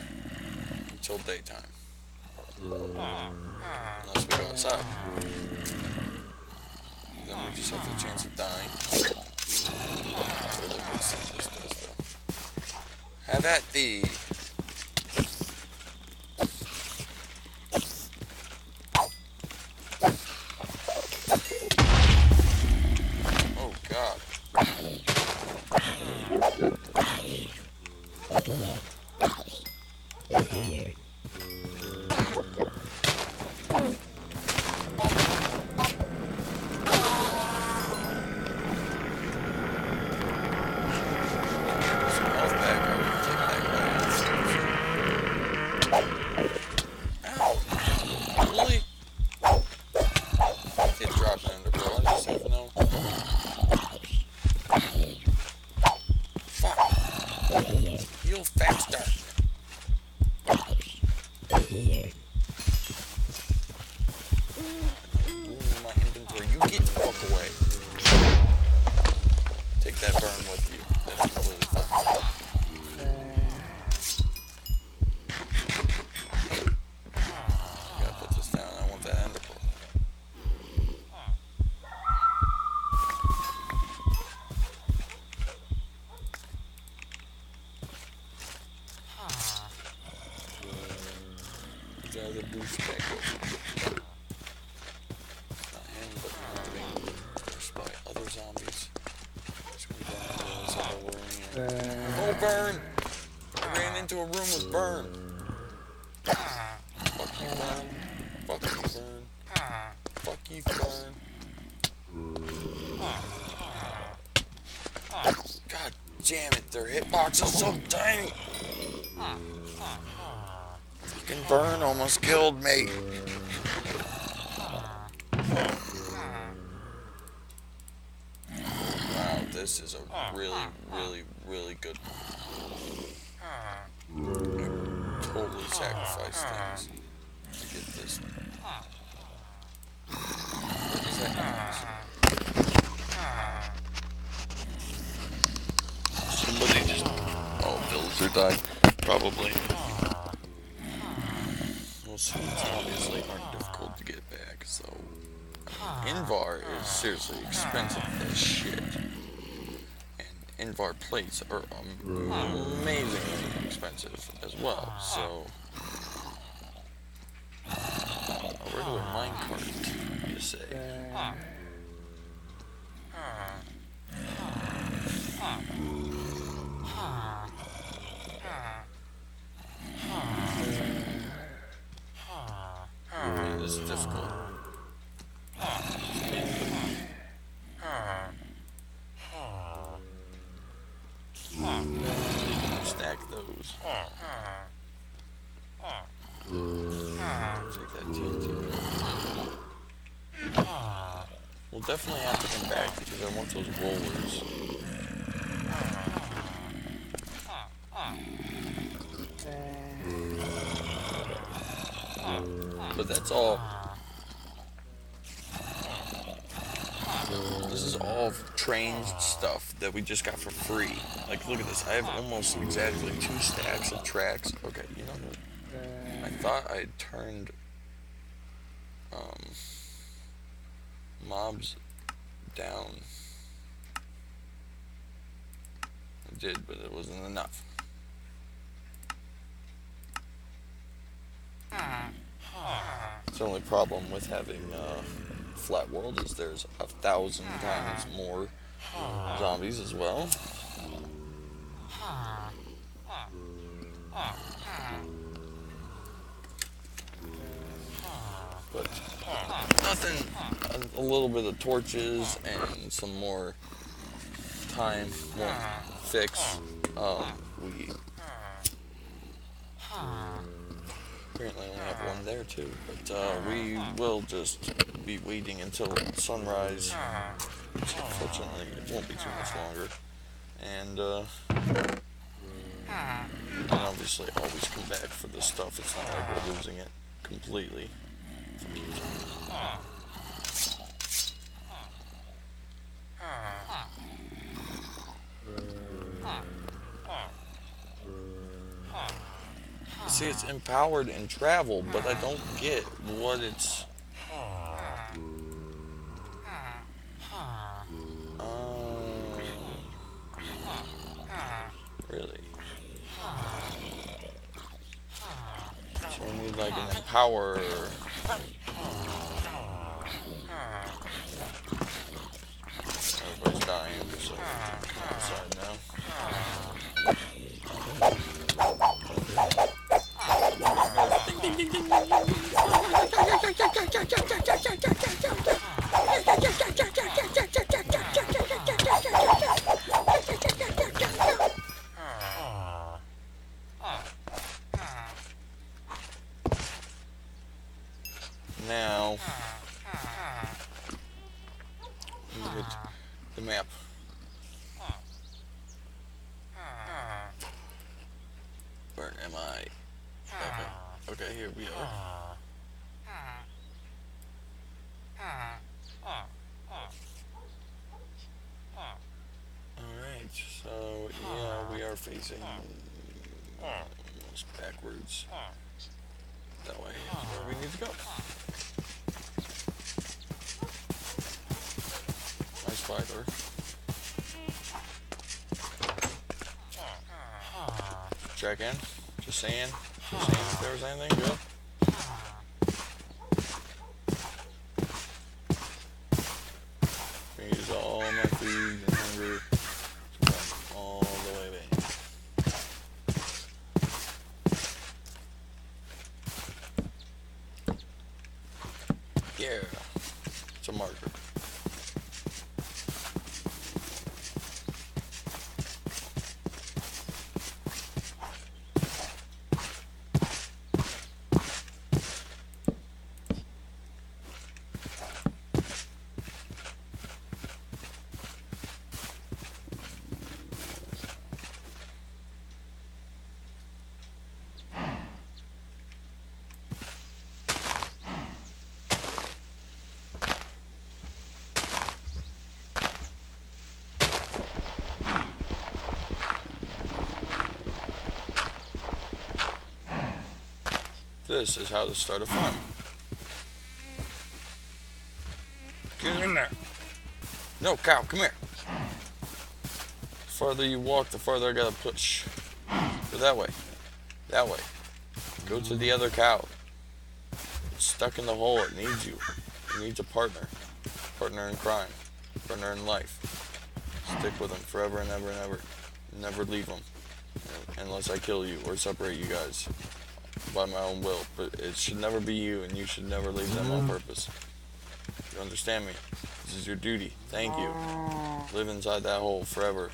until daytime, unless we go outside. Then we just have the chance of dying. Have at thee. Oh God. Heal faster. Ooh, my inventory. You get the fuck away. Take that burn with you. That's completely fine. Gotta put this down. I want that ender pearl. The boost back over. Not him, but not being pushed by other zombies. Oh, burn! I ran into a room with burn. Fuck you, burn. Fuck you, burn. Fuck you, burn. God damn it, their hitbox is so tiny. Fucking burn almost killed me. Wow, this is a really, really, really good one. I totally sacrificed things to get this one. What is that noise? Somebody just... Oh, villager died. Probably. It's obviously aren't difficult to get back, so Invar is seriously expensive as shit, and Invar plates are amazingly expensive as well. So a regular minecart, you say? This is difficult. Stack those. Take that TNT. We'll definitely have to come back because I want those rollers. But that's all. This is all trained stuff that we just got for free. Like, look at this. I have almost exactly 2 stacks of tracks. Okay, you know what? thought I turned mobs down. I did, but it wasn't enough. The only problem with having flat world is there's 1,000 times more zombies as well. But nothing, a little bit of torches and some more time won't fix. We apparently only have one there too, but we will just be waiting until sunrise, which unfortunately it won't be too much longer. And obviously always come back for this stuff. It's not like we're losing it completely. See, it's empowered and travel, but I don't get what it's... Really? So we need like an empower... Everybody's dying, so come outside now. Now, look at the map. Where am I? Okay, here we are. Alright, so yeah, we are facing almost backwards. That way is where we need to go. Nice spider. Check in. Just saying if there was anything good. I use all my food and hunger to run all the way back. Yeah, it's a marker. This is how to start a farm. Get in there. No, cow, come here. The farther you walk, the farther I gotta push. Go that way. That way. Go to the other cow. It's stuck in the hole. It needs you. It needs a partner. Partner in crime. Partner in life. Stick with them forever and ever and ever. Never leave them. Unless I kill you or separate you guys. By my own will, but it should never be you, and you should never leave them on purpose. You understand me? This is your duty. Thank you. Live inside that hole forever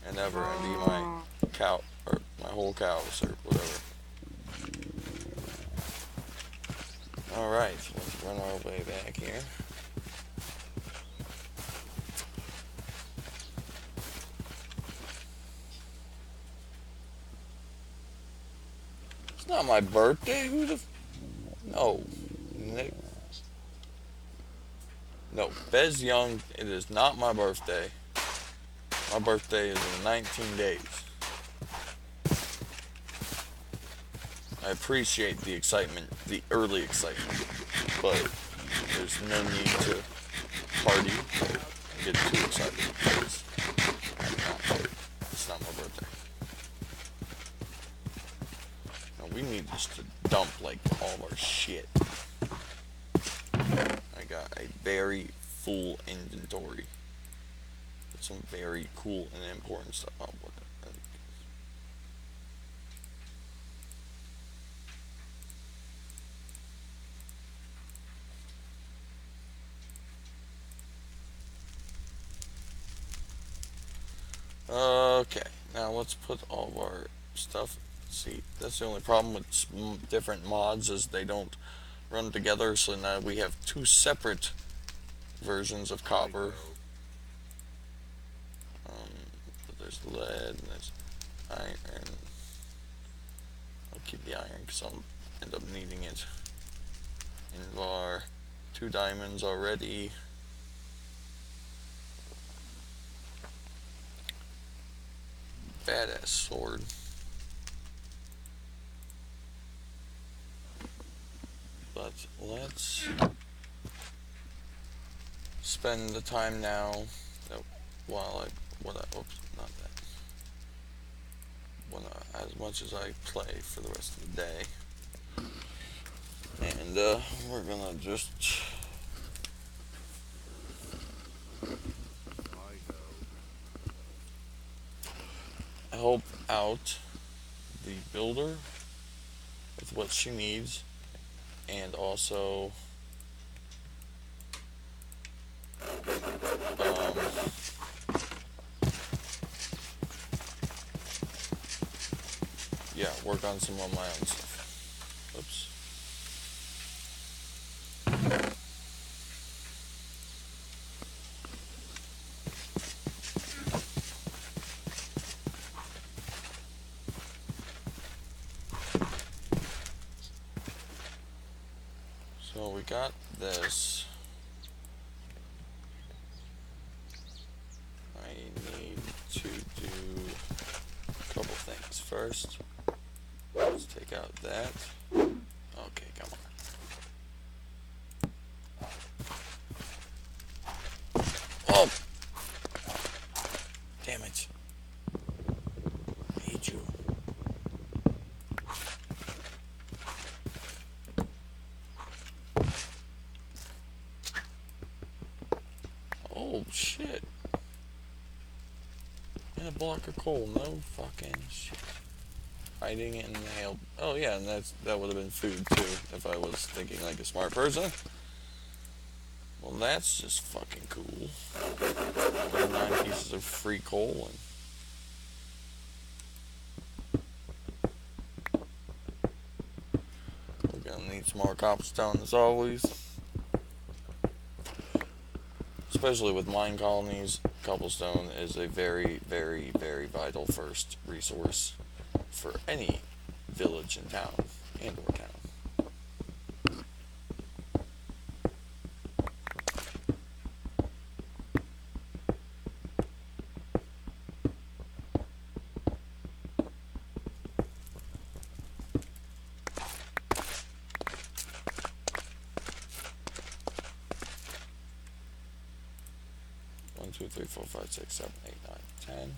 and ever, and be my cow, or my whole cows, or whatever. Alright, let's run our way back here. It's not my birthday. Who the... No. No. Bez Young, it is not my birthday. My birthday is in 19 days. I appreciate the excitement, the early excitement, but there's no need to party or get too excited because it's not my birthday. No, we need just to dump like all of our shit. I got a very full inventory with some very cool and important stuff. Oh, what the, okay, now let's put all of our stuff. See, that's the only problem with different mods is they don't run together. So now we have two separate versions of copper. There's lead and there's iron. I'll keep the iron because I'll end up needing it. Invar, 2 diamonds already. Badass sword. But let's spend the time now that while oops, not that. As much as I play for the rest of the day. And we're gonna just help out the builder with what she needs, and also yeah, work on some of my own stuff. Oops. So we got this. I need to do a couple things. First, let's take out that. Okay, come on. Oh! Damn it. I hate you. Oh, shit. And a block of coal. No fucking shit. Hiding it in the hail. Oh, yeah, and that would have been food, too, if I was thinking like a smart person. Well, that's just fucking cool. 9 pieces of free coal. And we're gonna need some more cobblestone as always. Especially with mine colonies, cobblestone is a very, very, very vital first resource for any village and town and/or town. One, 2, 3, 4, 5, 6, 7, 8, 9, 10.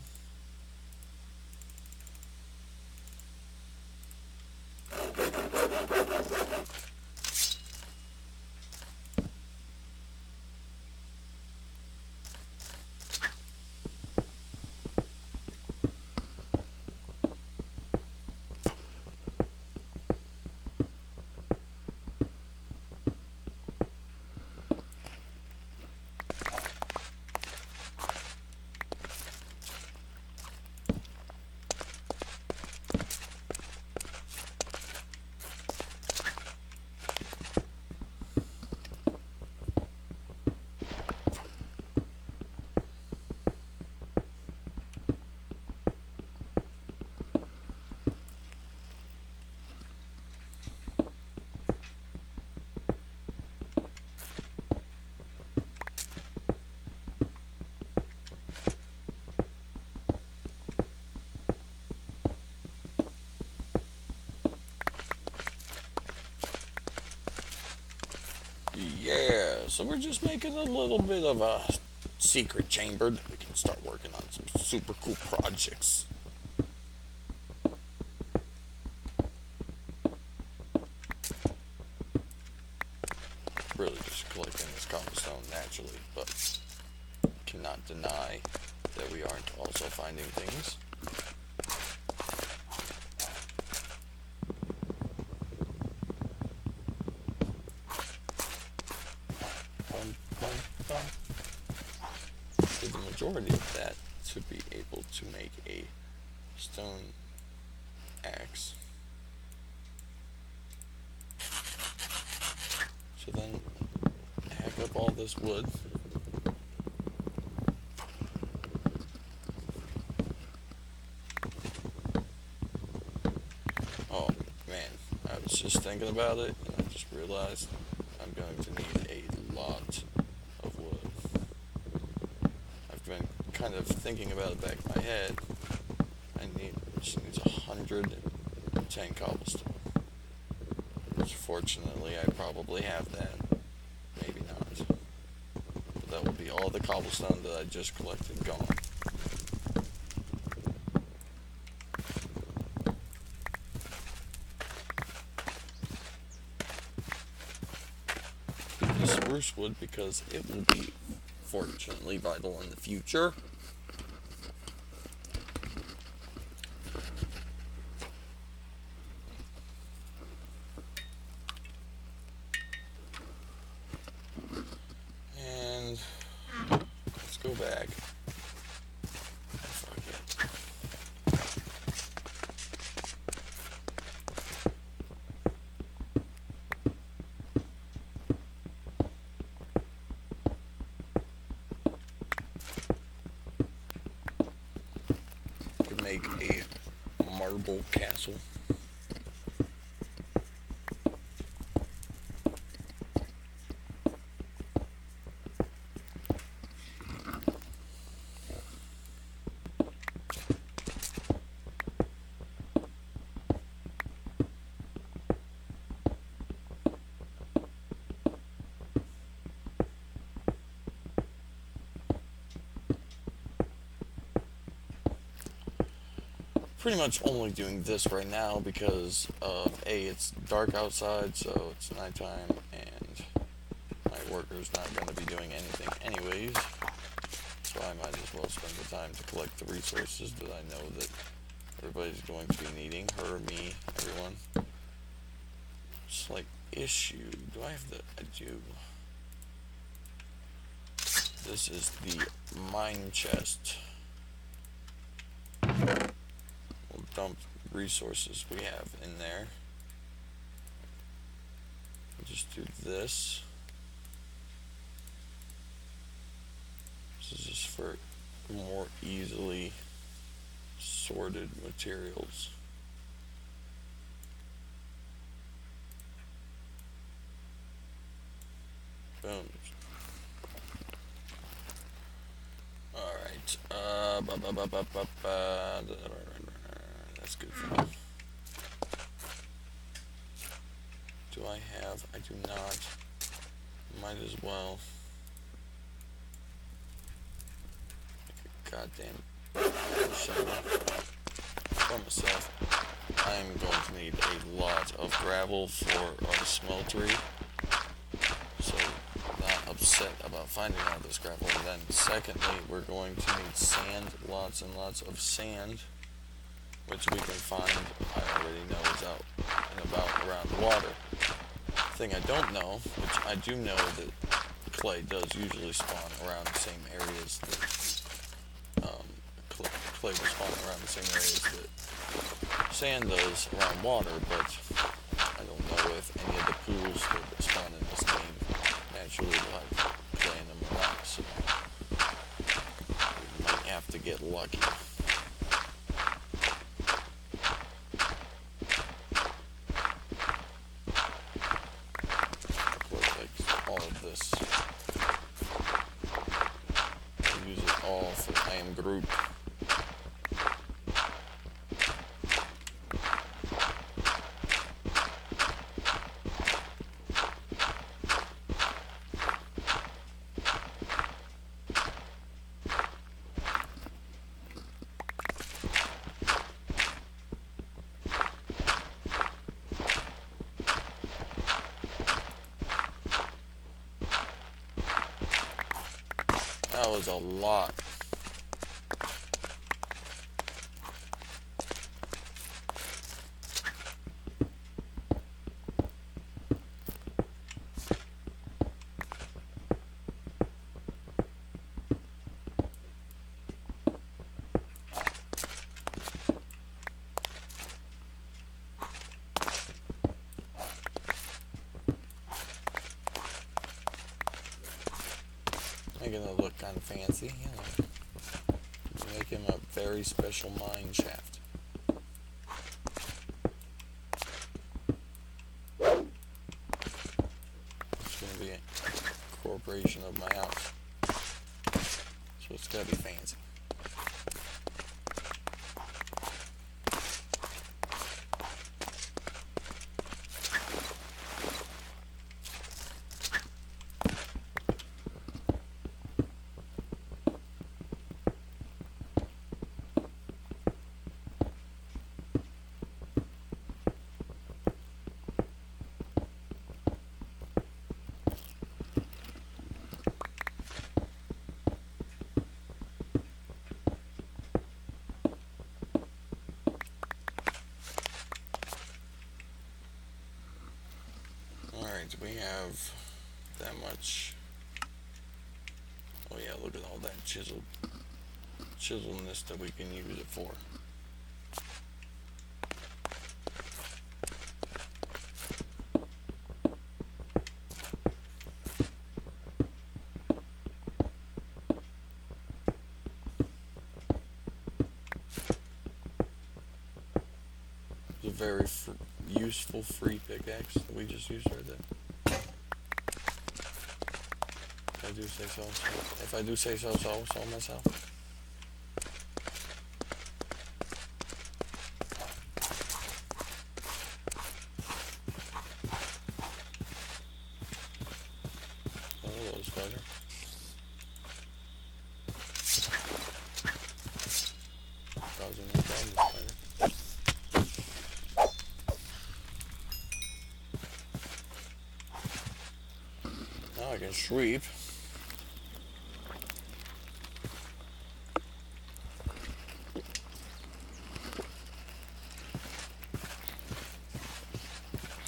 So we're just making a little bit of a secret chamber that we can start working on some super cool projects. Really just collecting this cobblestone naturally, but cannot deny that we aren't also finding things. So the majority of that to be able to make a stone axe. So then hack up all this wood. Oh man, I was just thinking about it and I just realized I'm going to need a lot of wood. I've been kind of thinking about it back in my head. Just needs 110 cobblestone. Which fortunately I probably have that. Maybe not. But that will be all the cobblestone that I just collected gone. The spruce wood because it will be fortunately vital in the future. And let's go back. Fuck it. Could make a marble castle. Pretty much only doing this right now because of A, it's dark outside, so it's nighttime, and my worker's not going to be doing anything anyways, so I might as well spend the time to collect the resources that I know that everybody's going to be needing. Her, me, everyone. Slight issue. Do I have the... I do. This is the mine chest. Dump resources we have in there. We'll just do this. This is just for more easily sorted materials. Boom. Alright. That's good for me. Do I have? I do not. Might as well. Goddamn shovel for myself. I'm going to need a lot of gravel for our smeltery. So not upset about finding all this gravel. And then secondly, we're going to need sand, lots and lots of sand, which we can find, I already know, is out and about around the water. The thing I don't know, which I do know that clay does usually spawn around the same areas that, clay will spawn around the same areas that sand does around water, but I don't know if any of the pools that spawn in this game naturally will have clay in them or not, so we might have to get lucky. All of this. Use it all for I am Groot. was a lot. Making it look kind of fancy, you know. Make him a very special mine shaft. It's going to be a incorporation of my house. So it's got to be fancy. Alright, we have that much. Oh yeah, look at all that chiseledness that we can use it for. It's a very useful free pickaxe that we just used right there. If I do say so. If I do say so myself. Oh, hello, spider. Causing no problem, spider. Now I can sweep.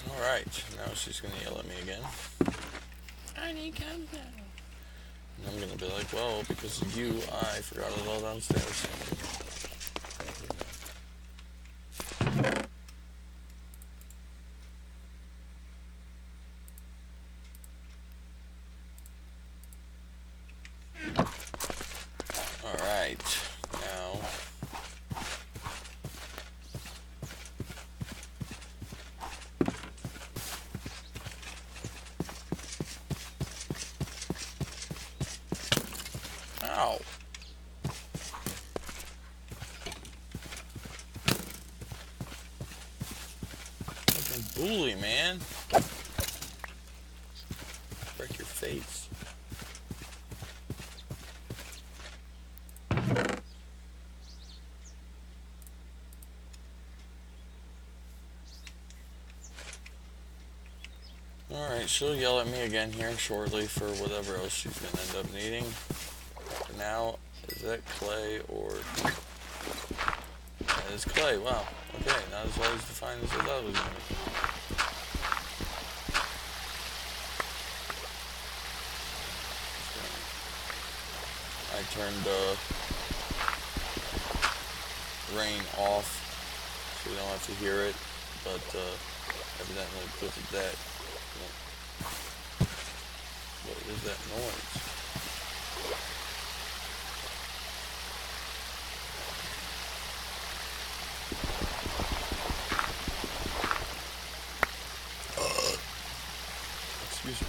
Alright, now she's gonna yell at me again. I need countdown. And I'm gonna be like, well, because of you, I forgot it all downstairs. Alright, now. Ow. Fucking bully, man. Break your face. Alright, she'll yell at me again here shortly for whatever else she's gonna end up needing. For now, is that clay or... That is clay, wow. Okay, not as well as defined as I thought it was gonna be. I turned the rain off so we don't have to hear it, but evidently because of that. What is that noise? Excuse me.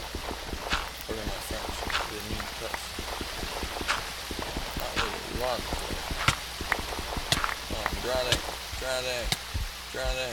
Pardon my French. I didn't mean to cuss. Oh, look at a lot of it. Grande.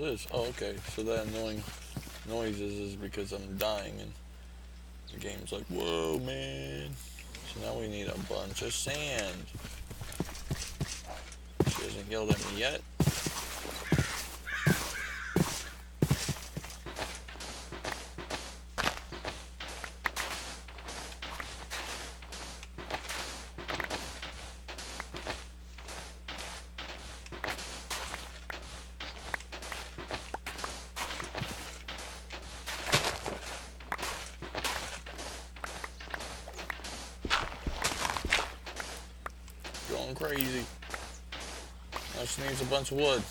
this? Oh, okay. So that annoying noises is because I'm dying, and the game's like, whoa, man. So now we need a bunch of sand. She hasn't yelled at me yet. Going crazy. Now she needs a bunch of wood.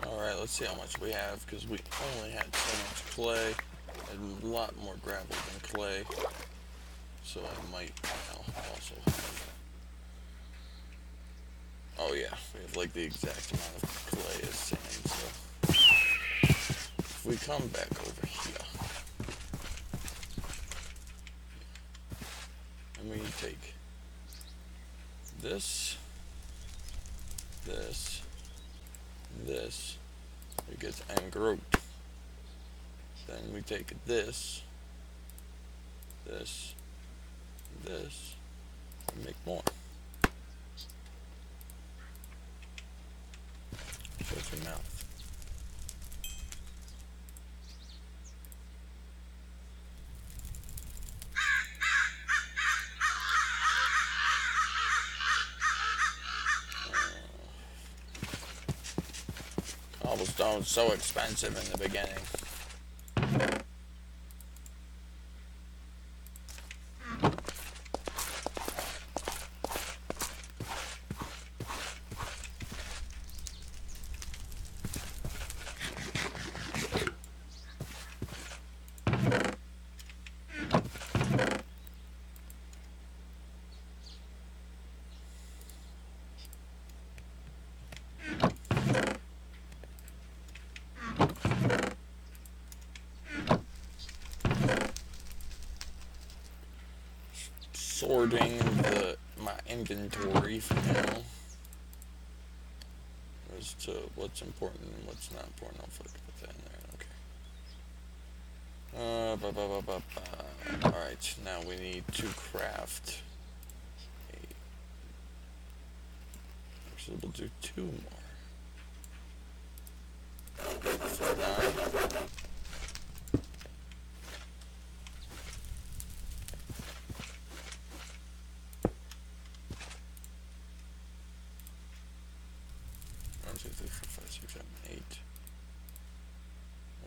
Alright, let's see how much we have, because we only had so much clay, and a lot more gravel than clay, so I might now also have, oh yeah, we have like the exact amount of clay as sand, so if we come back over here, and we take this, this, this, it gets engrouped. Then we take this, this, this, and make more. Shut your mouth. Cobblestone's so expensive in the beginning. Sorting my inventory for now as to what's important and what's not important. I'll put that in there. Okay. Alright, now we need to craft actually we'll do 2 more. For now.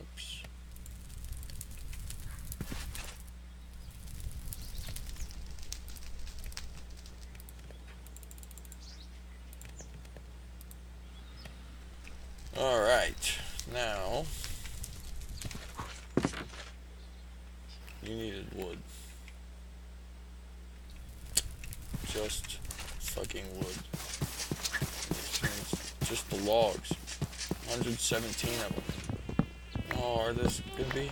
Oops. All right, now you needed wood. Just fucking wood. Just the logs. 117 of them. Oh, are this gonna be?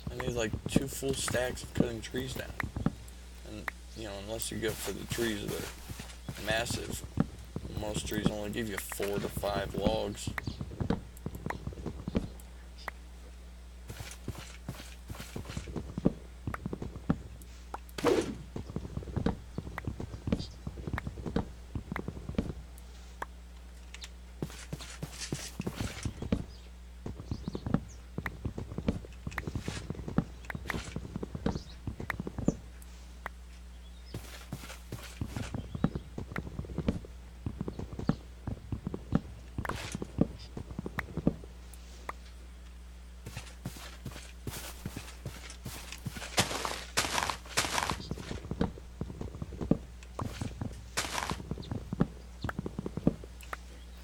I need like 2 full stacks of cutting trees down. And, you know, unless you go for the trees that are massive, most trees only give you 4 to 5 logs.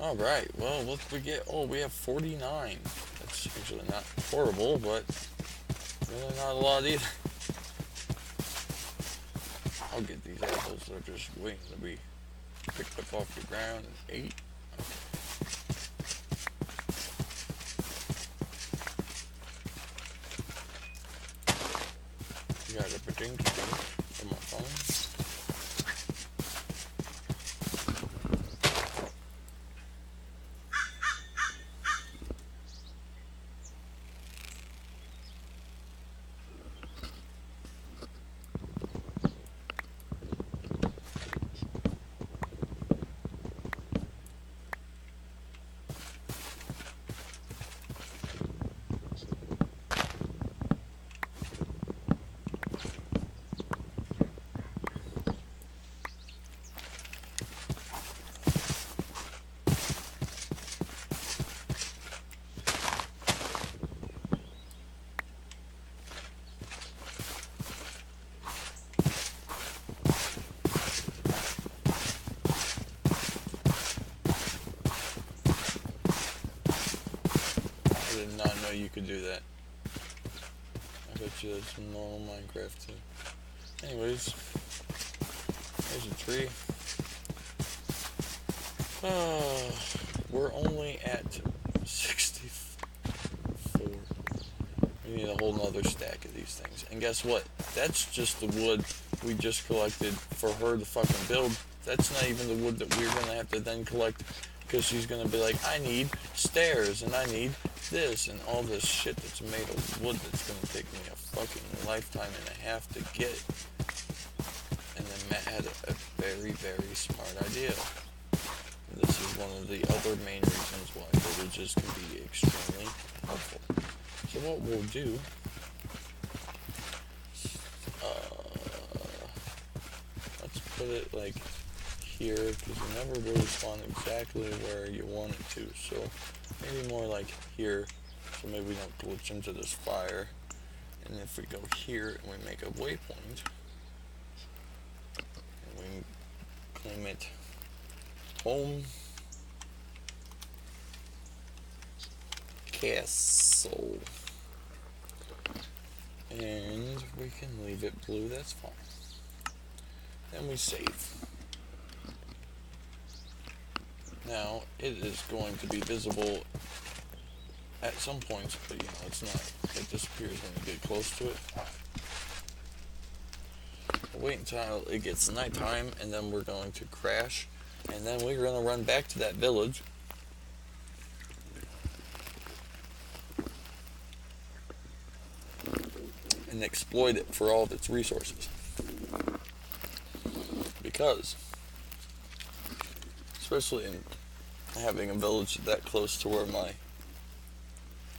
Alright, well, what did we get? Oh, we have 49. That's usually not horrible, but really not a lot either. I'll get these apples. They're just waiting to be picked up off the ground and ate. You got a ding from my phone. I did not know you could do that. I bet you that's normal Minecraft too. Anyways, there's a tree. We're only at 64. We need a whole nother stack of these things. And guess what? That's just the wood we just collected for her to fucking build. That's not even the wood that we're gonna have to then collect, because she's gonna be like, I need stairs and I need this and all this shit that's made of wood that's gonna take me a fucking lifetime and a half to get. And then Matt had a very, very smart idea. And this is one of the other main reasons why villages can be extremely helpful. So what we'll do, let's put it like here, because you never really spawn exactly where you want it to, so maybe more like here, so maybe we don't glitch into this fire. And if we go here and we make a waypoint, and we claim it home castle, and we can leave it blue, that's fine. Then we save. Now, it is going to be visible at some points, but you know, it's not. It disappears when you get close to it. We'll wait until it gets nighttime, and then we're going to crash, and then we're going to run back to that village. And exploit it for all of its resources. Because, especially in having a village that close to where my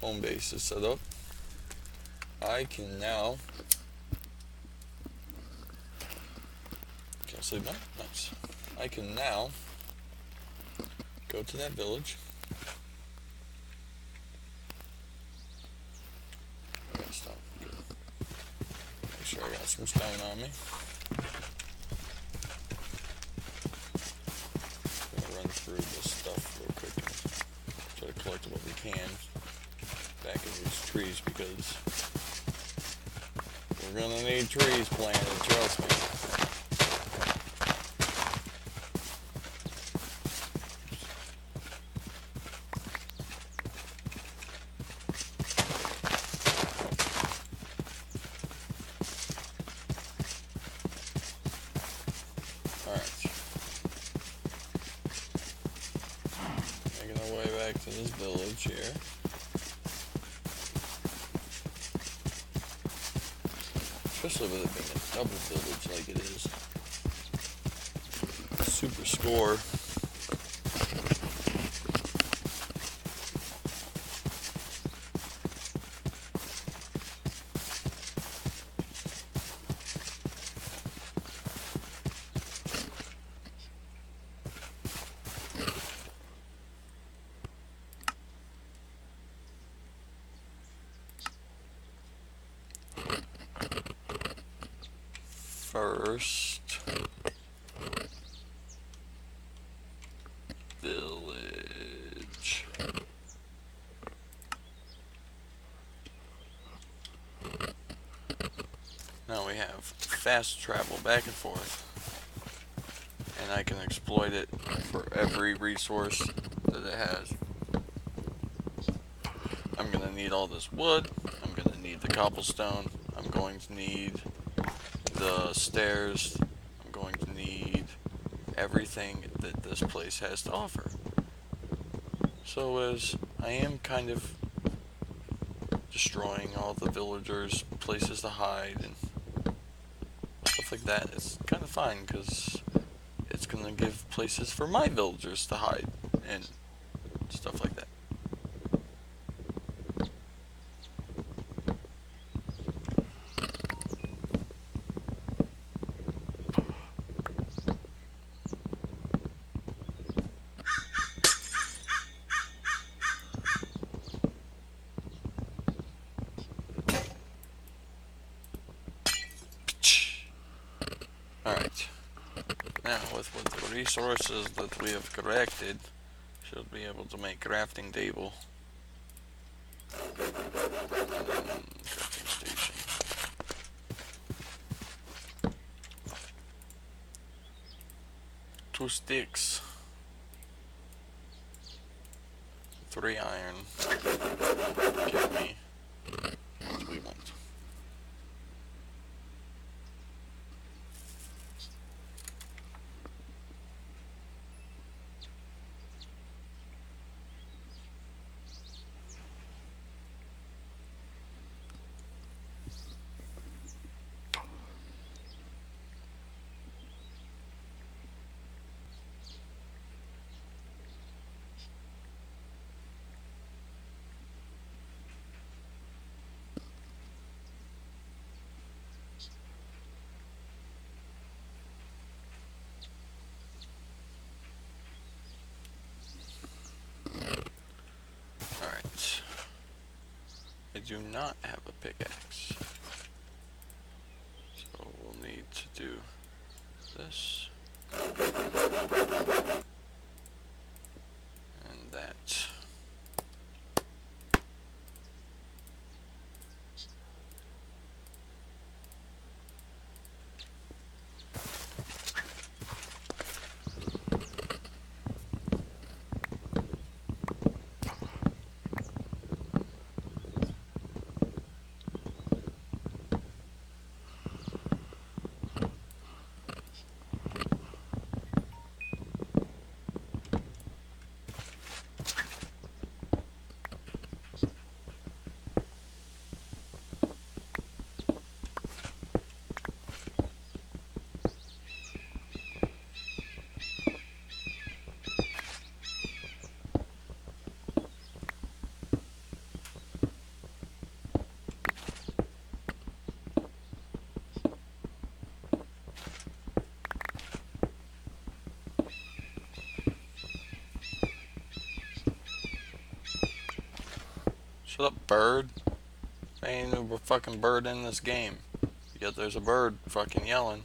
home base is set up, I can now, can I sleep now? Nice. I can now go to that village. I gotta stop. Make sure I got some stone on me. I'm gonna run through this stuff real quick and try to collect what we can back in these trees, because we're gonna need trees planted, trust me. Making our way back to this village here. Especially with it being a double village like it is. Super score. First village. Now we have fast travel back and forth, and I can exploit it for every resource that it has. I'm gonna need all this wood, I'm gonna need the cobblestone, I'm going to need the stairs, I'm going to need everything that this place has to offer. So as I am kind of destroying all the villagers' places to hide and stuff like that, it's kind of fine because it's gonna give places for my villagers to hide and stuff like that. Alright, now with the resources that we have collected, should be able to make crafting table. Crafting station. 2 sticks. 3 iron. Give me what we want. Alright. I do not have a pickaxe. So we'll need to do this. And that. Shut up, bird. There ain't no fucking bird in this game. Yet there's a bird fucking yelling.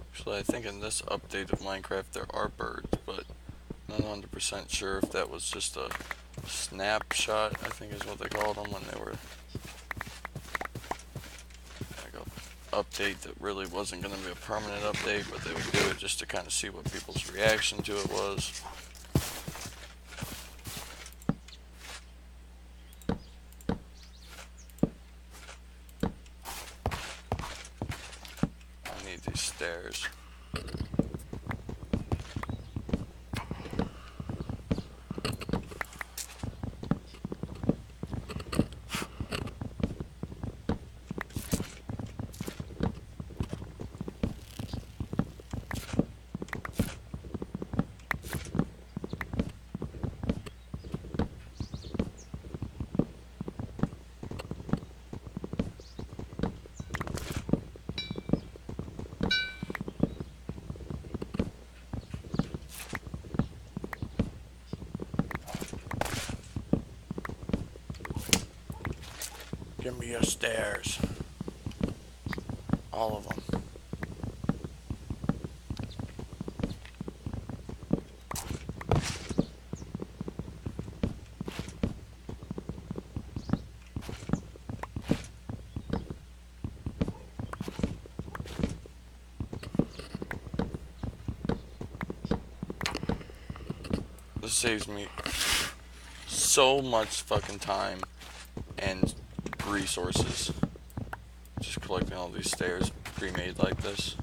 Actually, I think in this update of Minecraft there are birds, but not 100% sure if that was just a snapshot, I think is what they called them when they were like a update that really wasn't going to be a permanent update, but they would do it just to kind of see what people's reaction to it was. I need these stairs. Give me your stairs. All of them. saves me so much fucking time and resources. Just collecting all these stairs pre-made like this.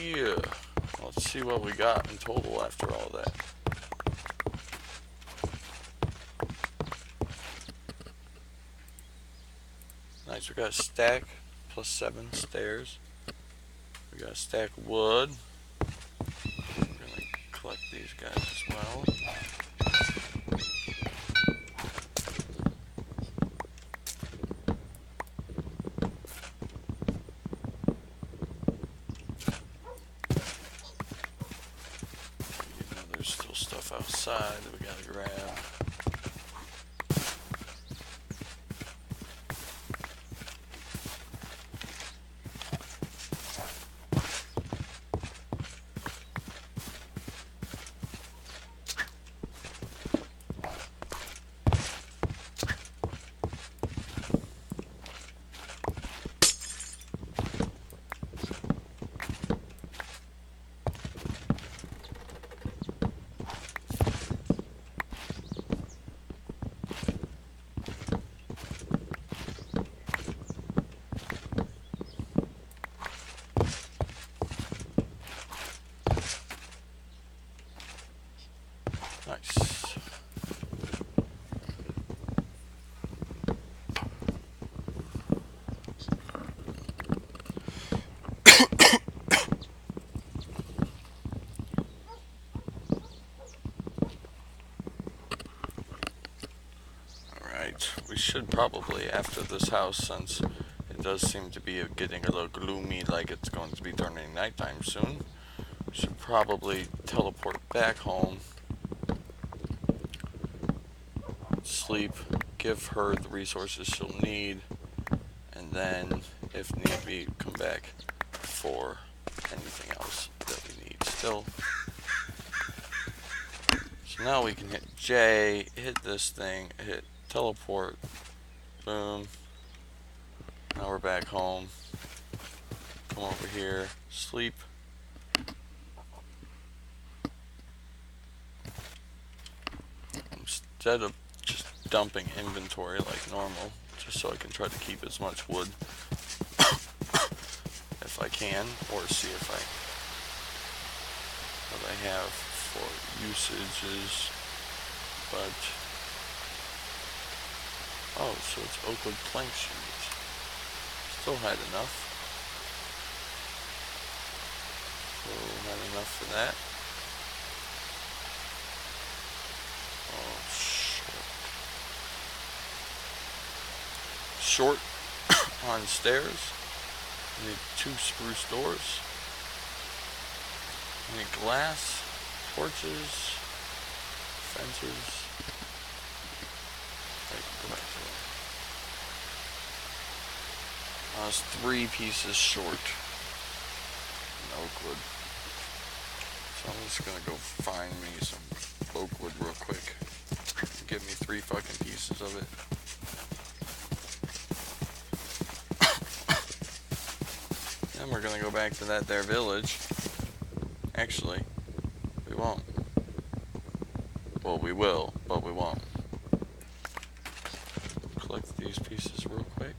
Yeah, let's see what we got in total after all that. Nice, we got a stack plus 7 stairs. We got a stack of wood. We're gonna collect these guys as well. There's still stuff outside that we gotta grab. Nice. Alright, we should probably, after this house, since it does seem to be getting a little gloomy, like it's going to be turning nighttime soon, we should probably teleport back home, sleep, give her the resources she'll need, and then, if need be, come back for anything else that we need still. So now we can hit J, hit this thing, hit teleport, boom. Now we're back home. Come over here, sleep. Instead of just dumping inventory like normal, just so I can try to keep as much wood if I can, or see if what I have for usages. But oh, so it's oak wood plank sheets. Still had enough. So not enough for that. Oh, short on stairs. I need 2 spruce doors. I need glass, torches, fences, like I was 3 pieces short in oak wood. So I'm just gonna go find me some oak wood real quick. Get me 3 fucking pieces of it. Then we're gonna go back to that there village. Actually, we won't. Well, we will, but we won't. Collect these pieces real quick.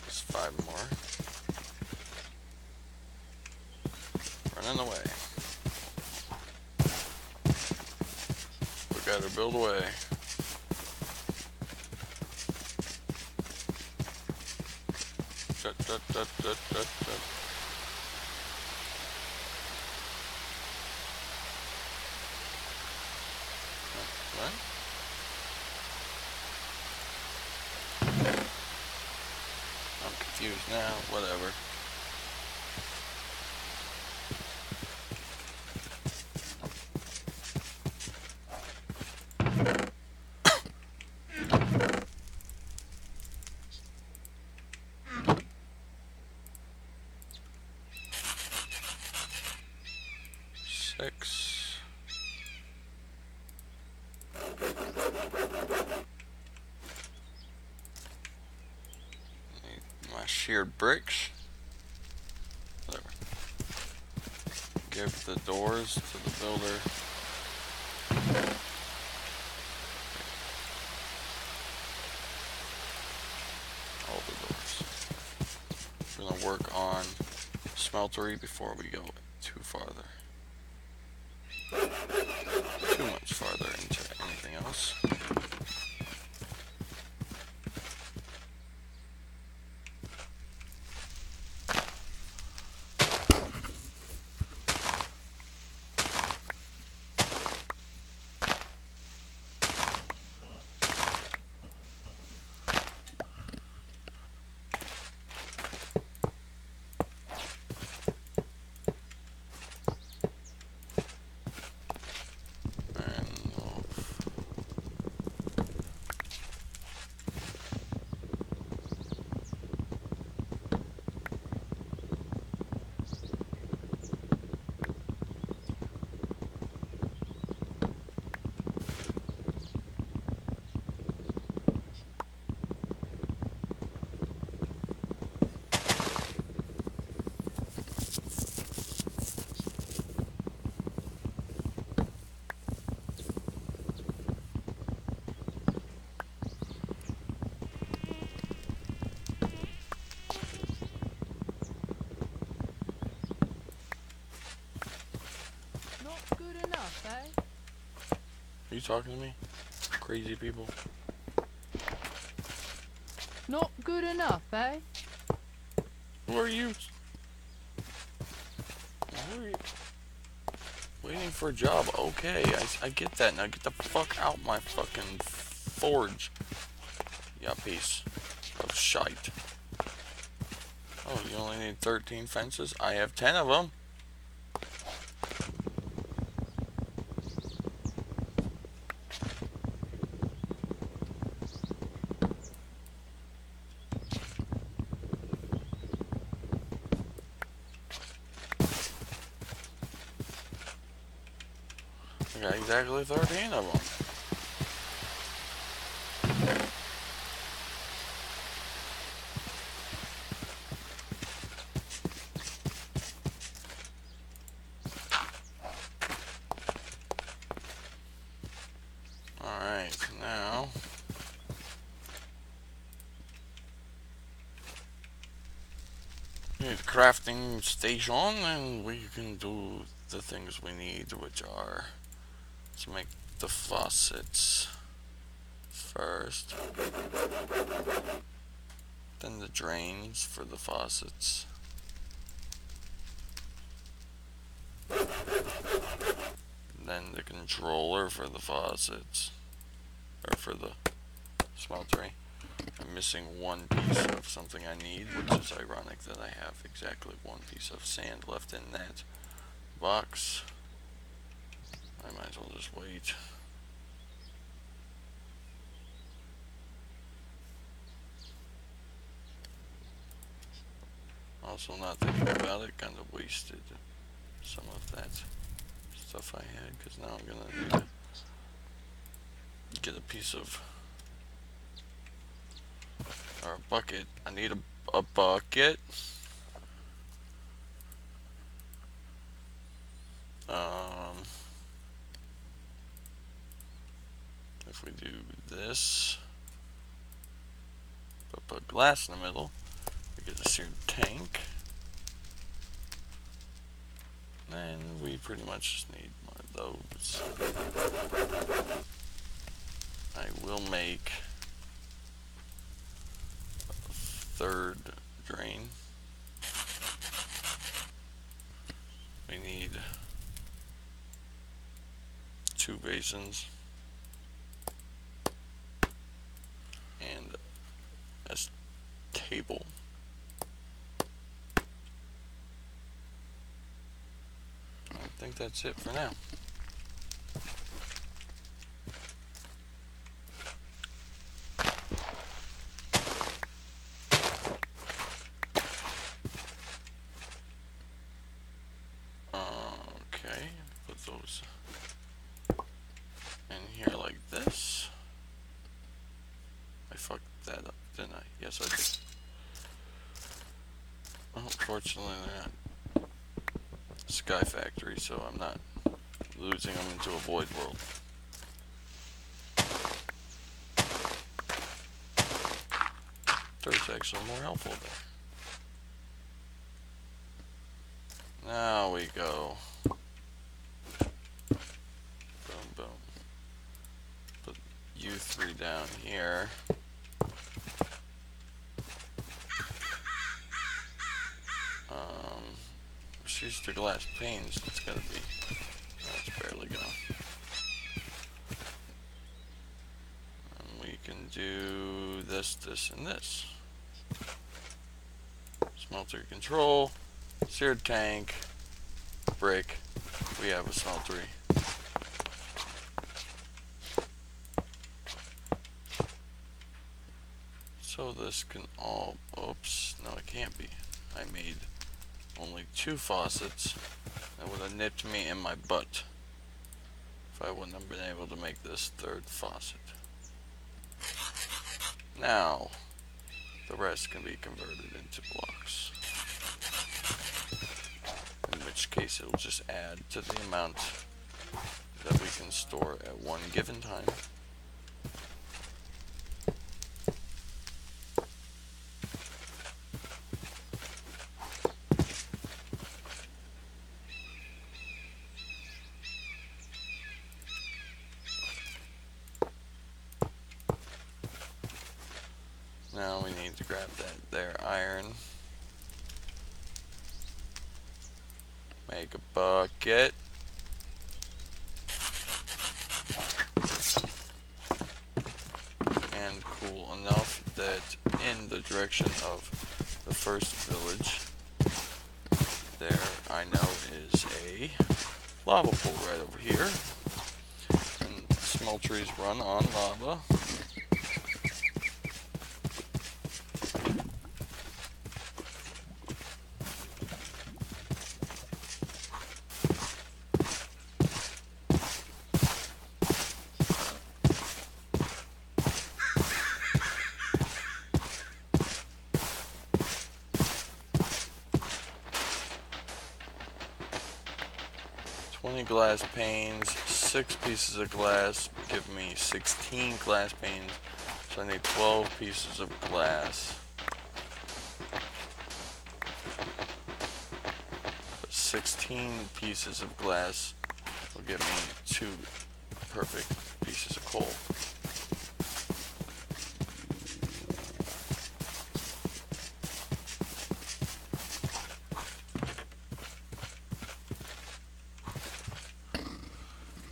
Just 5 more. Running away. We gotta build away. Shut. What? I'm confused now. Whatever. Six. Need my sheared bricks. Whatever. Give the doors to the builder. All the doors. We're gonna work on smeltery before we go too farther. Too much farther into anything else. Are you talking to me? Crazy people. Not good enough, eh? Who are you? Who are you? Waiting for a job. Okay, I get that. Now get the fuck out my fucking forge. Yeah, piece of shite. Oh, you only need 13 fences? I have 10 of them. I got exactly 13 of them. Alright, now we need a crafting station and we can do the things we need, which are to make the faucets first, then the drains for the faucets, then the controller for the faucets, or for the smeltery. I'm missing 1 piece of something I need, which is ironic that I have exactly 1 piece of sand left in that box. I might as well just wait. Also, not thinking about it, kind of wasted some of that stuff I had, because now I'm gonna need to get a piece of, or a bucket. I need a bucket. If we do this, put glass in the middle, we get a seared tank. And we pretty much just need one of those. I will make a third drain. We need 2 basins and a table. I think that's it for now. Okay, put those in here like this. I fucked that up, didn't I? Yes, I did. Unfortunately, they're not Sky Factory, so I'm not losing them into a void world. There's actually more helpful there. Now we go. Boom, boom. Put you 3 down here. She's the glass panes. It's gotta be. That's barely gonna. And we can do this, this, and this. Smeltery control, seared tank, brick. We have a smeltery. So this can all. Oops, no, it can't be. I made only 2 faucets. That would have nipped me in my butt if I wouldn't have been able to make this 3rd faucet. Now, the rest can be converted into blocks. In which case, it will just add to the amount that we can store at one given time. Now we need to grab that there iron. Make a bucket. And cool enough that in the direction of the first village, there I know is a lava pool right over here. And smelteries run on lava. 20 glass panes, 6 pieces of glass give me 16 glass panes, so I need 12 pieces of glass. But 16 pieces of glass will give me 2 perfect pieces of coal.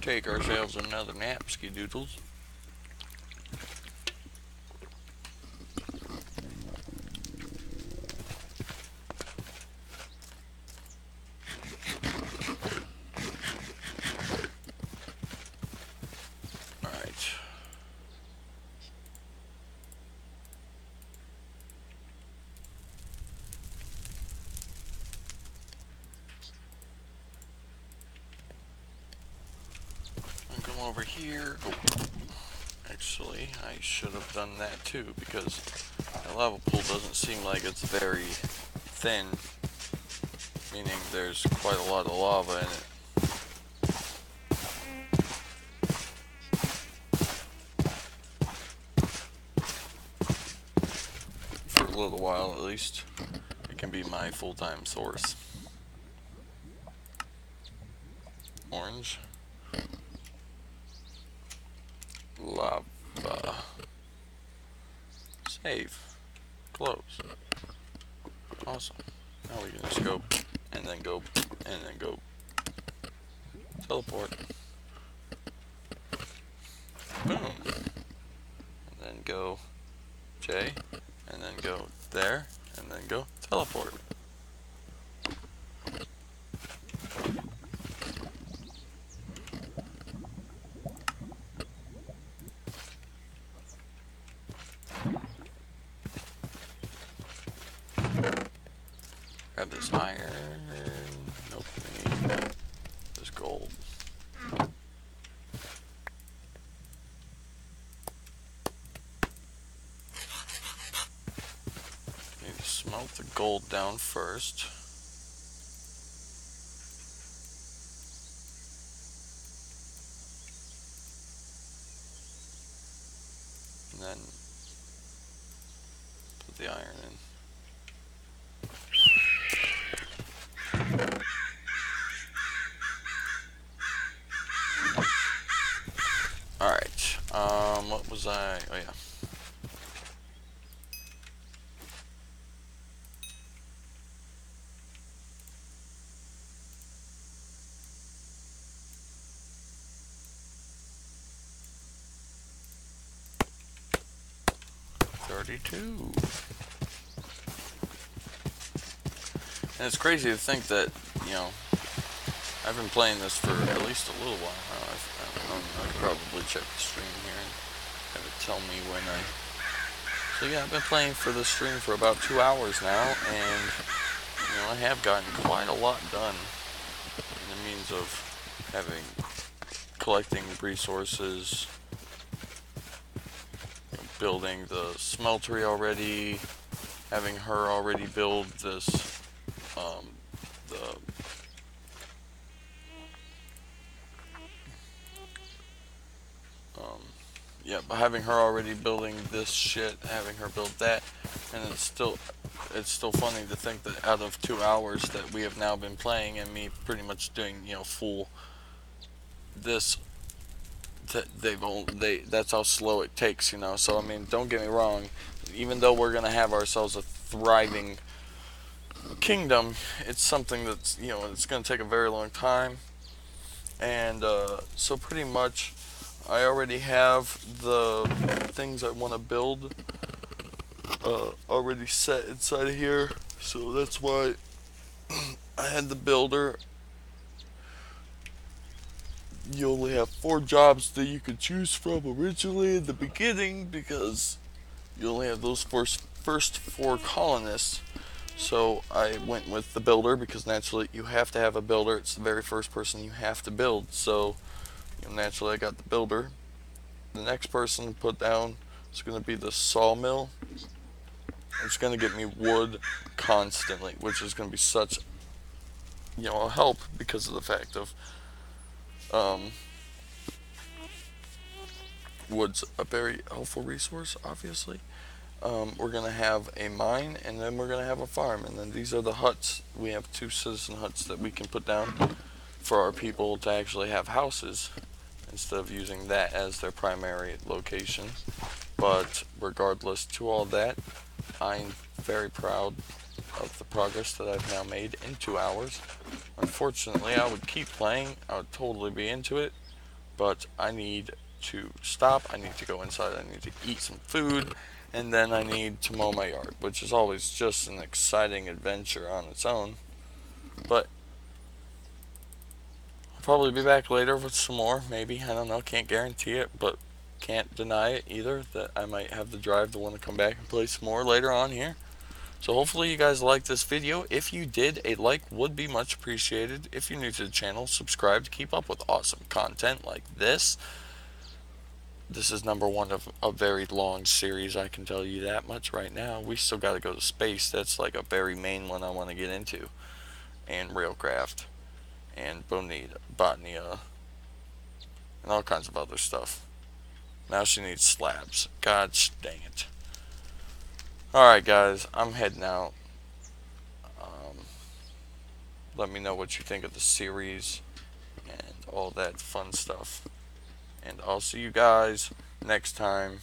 Take ourselves another nap, ski-doodles. over here. Oh, actually, I should have done that too, because the lava pool doesn't seem like it's very thin, meaning there's quite a lot of lava in it. For a little while at least, it can be my full-time source. Orange. Lava. Save. Close. Awesome. Now we can just go, and then go, and then go. Teleport. Boom. And then go J, and then go there, and then go teleport. Grab this iron. Nope, we need this gold. Need to smelt the gold down first. And then put the iron in. Alright, what was I, oh yeah. And it's crazy to think that, you know, I've been playing this for at least a little while now. I'll probably check the stream here and have it tell me when I... So yeah, I've been playing for this stream for about 2 hours now, and, you know, I have gotten quite a lot done in the means of collecting resources, you know, building the smeltery already, having her already build this, yeah, but having her already building this shit, having her build that, and it's still funny to think that out of 2 hours that we have now been playing, and me pretty much doing, you know, full this, that that's how slow it takes, you know. So I mean, don't get me wrong, even though we're gonna have ourselves a thriving kingdom, it's something that's, you know, it's gonna take a very long time. And so pretty much I already have the things I want to build already set inside of here, so that's why I had the builder. You only have 4 jobs that you could choose from originally in the beginning, because you only have those first 4 colonists. So I went with the builder, because naturally you have to have a builder. It's the very first person you have to build. So, you know, naturally I got the builder. The next person to put down is going to be the sawmill. It's going to get me wood constantly, which is going to be such, you know, a help, because of the fact of wood's a very helpful resource, obviously. We're going to have a mine, and then we're going to have a farm, and then these are the huts. We have 2 citizen huts that we can put down for our people to actually have houses, instead of using that as their primary location. But regardless to all that, I'm very proud of the progress that I've now made in 2 hours. Unfortunately, I would keep playing. I would totally be into it, but I need to stop. I need to go inside. I need to eat some food, and then I need to mow my yard, which is always just an exciting adventure on its own. But I'll probably be back later with some more, maybe. I don't know, can't guarantee it, but can't deny it either, that I might have the drive to want to come back and play some more later on here. So hopefully you guys liked this video. If you did, a like would be much appreciated. If you're new to the channel, subscribe to keep up with awesome content like this. This is number one of a very long series, I can tell you that much right now. We still got to go to space. That's like a very main one I want to get into. And Railcraft. And Botnia. And all kinds of other stuff. Now she needs slabs. God dang it. Alright guys, I'm heading out. Let me know what you think of the series and all that fun stuff. And I'll see you guys next time.